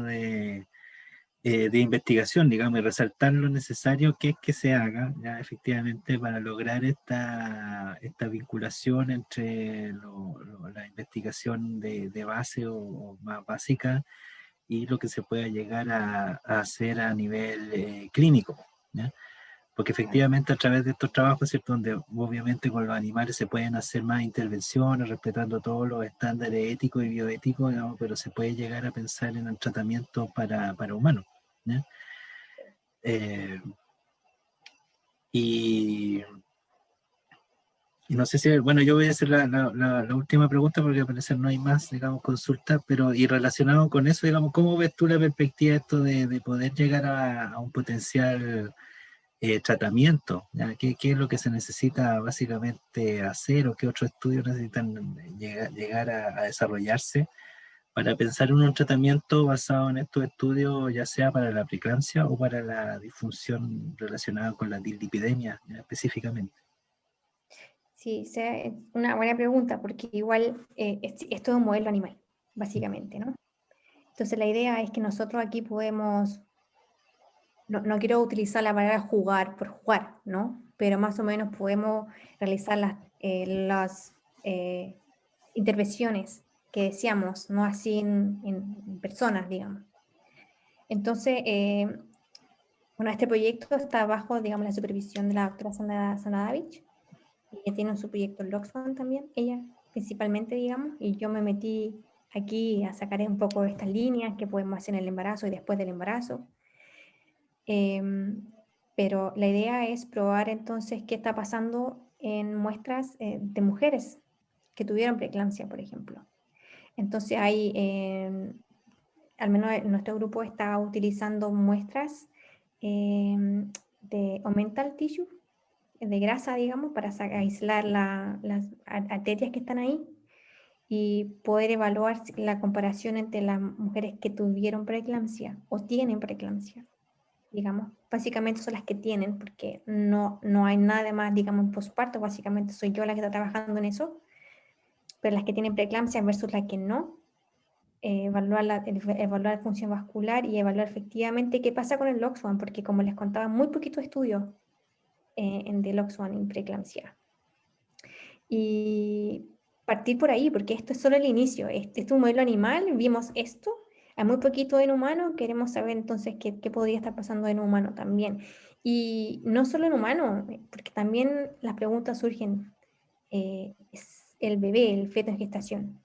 de investigación, digamos, y resaltar lo necesario que es que se haga, ya efectivamente, para lograr esta vinculación entre la investigación de base o más básica y lo que se pueda llegar a hacer a nivel clínico, ¿ya? Porque efectivamente a través de estos trabajos, ¿cierto? Donde obviamente con los animales se pueden hacer más intervenciones, respetando todos los estándares éticos y bioéticos, digamos, pero se puede llegar a pensar en el tratamiento para humanos, ¿ya? Eh, y, y no sé si, bueno, yo voy a hacer la última pregunta porque al parecer no hay más, digamos, consultas, pero y relacionado con eso, digamos, ¿cómo ves tú la perspectiva de esto de poder llegar a un potencial tratamiento? ¿Ya? ¿Qué es lo que se necesita básicamente hacer o qué otros estudios necesitan llegar a desarrollarse para pensar en un tratamiento basado en estos estudios, ya sea para la preeclampsia o para la disfunción relacionada con la dislipidemia, ¿ya? Específicamente? Sí, es una buena pregunta porque igual es todo un modelo animal, básicamente, ¿no? Entonces la idea es que nosotros aquí podemos, no quiero utilizar la palabra jugar por jugar, ¿no? Pero más o menos podemos realizar las intervenciones que deseamos, no así en personas, digamos. Entonces, bueno, este proyecto está bajo, digamos, la supervisión de la doctora Sanadavich. Ella tiene su proyecto en Loxone también, ella principalmente, digamos, y yo me metí aquí a sacar un poco de estas líneas que podemos hacer en el embarazo y después del embarazo. Pero la idea es probar entonces qué está pasando en muestras de mujeres que tuvieron preeclampsia, por ejemplo. Entonces hay, al menos nuestro grupo está utilizando muestras de mental tissue, de grasa, digamos, para aislar las arterias que están ahí y poder evaluar la comparación entre las mujeres que tuvieron preeclampsia o tienen preeclampsia, digamos. Básicamente son las que tienen, porque no hay nada más, digamos, en posparto, básicamente soy yo la que está trabajando en eso, pero las que tienen preeclampsia versus las que no, evaluar función vascular y evaluar efectivamente qué pasa con el LOX1, porque como les contaba, muy poquitos estudios en de LOX1 en preeclampsia. Y partir por ahí, porque esto es solo el inicio. Este es un modelo animal, vimos esto, hay muy poquito en humano, queremos saber entonces qué podría estar pasando en humano también. Y no solo en humano, porque también las preguntas surgen, es el bebé, el feto en gestación.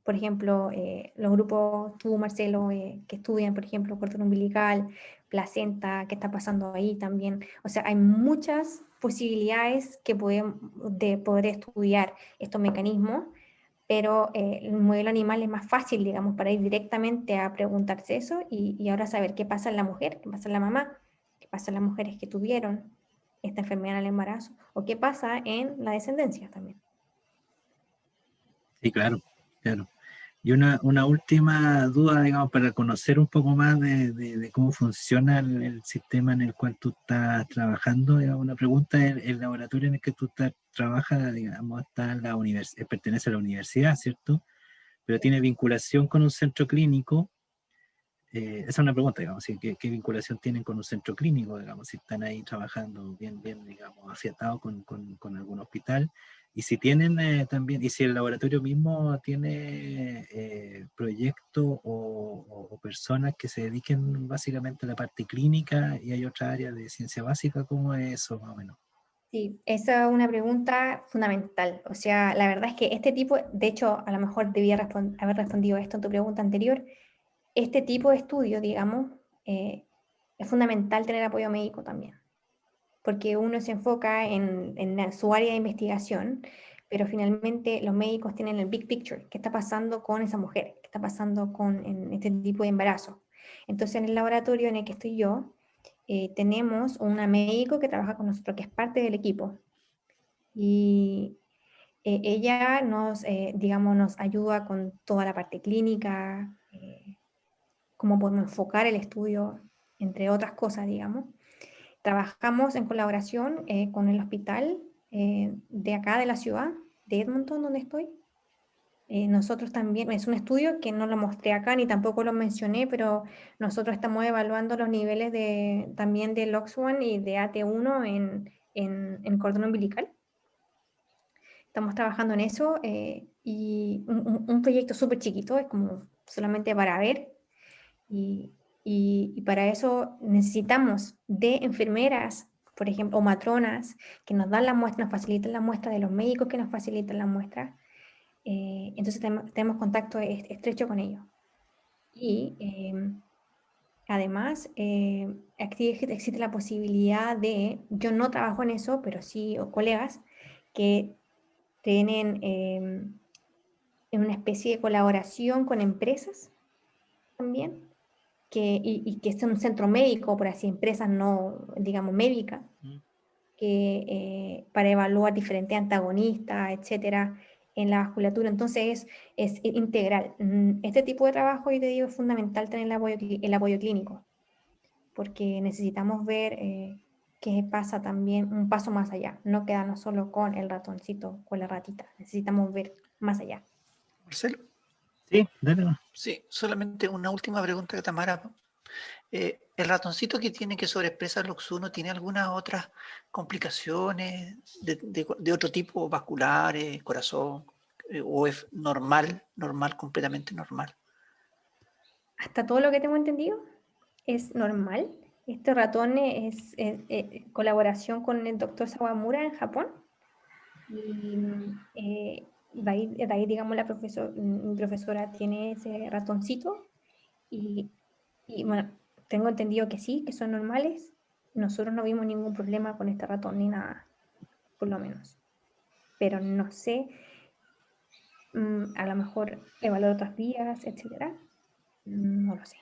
Por ejemplo, los grupos, tú, Marcelo, que estudian, por ejemplo, cordón umbilical, placenta, qué está pasando ahí también. O sea, hay muchas posibilidades de poder estudiar estos mecanismos, pero el modelo animal es más fácil, digamos, para ir directamente a preguntarse eso y ahora saber qué pasa en la mujer, qué pasa en la mamá, qué pasa en las mujeres que tuvieron esta enfermedad en el embarazo, o qué pasa en la descendencia también. Sí, claro, claro. Y una última duda, digamos, para conocer un poco más de cómo funciona el sistema en el cual tú estás trabajando. Digamos, una pregunta, el laboratorio en el que tú trabajas, digamos, está en pertenece a la universidad, ¿cierto? Pero tiene vinculación con un centro clínico. Esa es una pregunta, digamos, ¿sí? ¿Qué vinculación tienen con un centro clínico, digamos, si están ahí trabajando bien, digamos, afiatados con algún hospital? Y si tienen también, y si el laboratorio mismo tiene proyectos o personas que se dediquen básicamente a la parte clínica y hay otra área de ciencia básica, ¿cómo es eso más o menos? Sí, esa es una pregunta fundamental. O sea, la verdad es que este tipo, de hecho, a lo mejor debía haber respondido esto en tu pregunta anterior, este tipo de estudio, digamos, es fundamental tener apoyo médico también, porque uno se enfoca en su área de investigación, pero finalmente los médicos tienen el big picture, qué está pasando con esa mujer, qué está pasando en este tipo de embarazo. Entonces, en el laboratorio en el que estoy yo, tenemos una médico que trabaja con nosotros, que es parte del equipo, y ella digamos, nos ayuda con toda la parte clínica, cómo podemos enfocar el estudio, entre otras cosas, digamos. Trabajamos en colaboración con el hospital de acá de la ciudad, de Edmonton, donde estoy. nosotros también, es un estudio que no lo mostré acá ni tampoco lo mencioné, pero nosotros estamos evaluando los niveles también de LOX1 y de AT1 en cordón umbilical. Estamos trabajando en eso y un proyecto súper chiquito, es como solamente para ver. Y para eso necesitamos de enfermeras, por ejemplo, o matronas, que nos dan la muestra, nos facilitan la muestra, de los médicos que nos facilitan la muestra. Entonces tenemos contacto estrecho con ellos. Y además, existe la posibilidad yo no trabajo en eso, pero sí o colegas que tienen en una especie de colaboración con empresas también, y que es un centro médico, por así, empresas no, digamos, médicas, para evaluar diferentes antagonistas, etcétera, en la vasculatura. Entonces es integral. Este tipo de trabajo, yo te digo, es fundamental tener el apoyo clínico, porque necesitamos ver qué pasa también un paso más allá, no quedarnos solo con el ratoncito, con la ratita, necesitamos ver más allá. Marcelo. Sí, dale. Sí, solamente una última pregunta, Tamara. ¿El ratoncito que tiene que sobreexpresar LOX1 tiene algunas otras complicaciones de otro tipo, vasculares, corazón, o es normal, completamente normal? Hasta todo lo que tengo entendido es normal. Este ratón es colaboración con el doctor Sawamura en Japón. Y de ahí, digamos, mi profesora tiene ese ratoncito. Y bueno, tengo entendido que sí, que son normales. Nosotros no vimos ningún problema con este ratón ni nada, por lo menos. Pero no sé, a lo mejor evaluar otras vías, etcétera. No lo sé.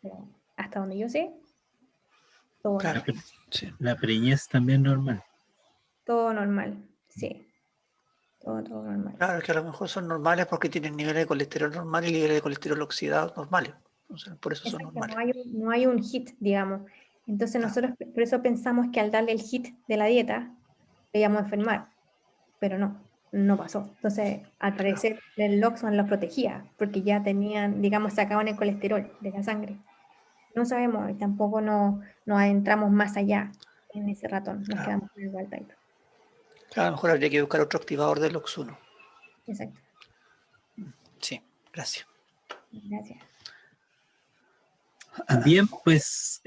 Pero hasta donde yo sé, todo Claro, normal. sí. La preñez también normal. Todo normal, sí. Todo normal. Claro, que a lo mejor son normales porque tienen niveles de colesterol normal y niveles de colesterol oxidado normales. Entonces, por eso son Exacto, normales. no hay un hit, digamos. Entonces nosotros por eso pensamos que al darle el hit de la dieta, le íbamos a enfermar, pero no pasó. Entonces, al parecer, el Loxone los protegía, porque ya tenían, digamos, sacaban el colesterol de la sangre. No sabemos, y tampoco nos adentramos más allá en ese ratón, nos Claro. quedamos con el wild type. Claro, a lo mejor habría que buscar otro activador del LOX1. Exacto. Sí, gracias. Gracias. Bien, pues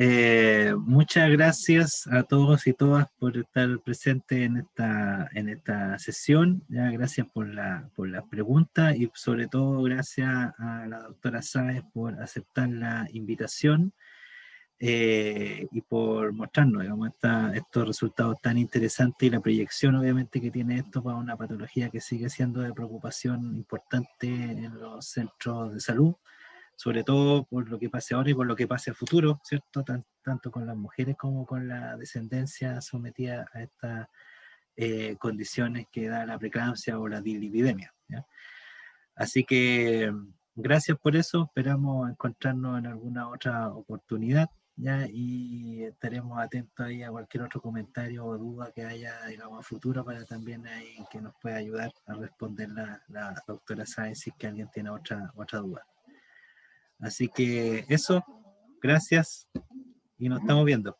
muchas gracias a todos y todas por estar presentes en esta sesión. Ya, gracias por la pregunta y sobre todo gracias a la doctora Sáez por aceptar la invitación y por mostrarnos, digamos, estos resultados tan interesantes y la proyección obviamente que tiene esto para una patología que sigue siendo de preocupación importante en los centros de salud, sobre todo por lo que pase ahora y por lo que pase a futuro, ¿cierto? Tanto con las mujeres como con la descendencia sometida a estas condiciones que da la preeclampsia o la dislipidemia, ¿ya? Así que gracias por eso, esperamos encontrarnos en alguna otra oportunidad, ¿ya? Y estaremos atentos ahí a cualquier otro comentario o duda que haya, digamos, a futuro para también ahí que nos pueda ayudar a responder la doctora Sáenz si es que alguien tiene otra duda. Así que eso, gracias y nos estamos viendo.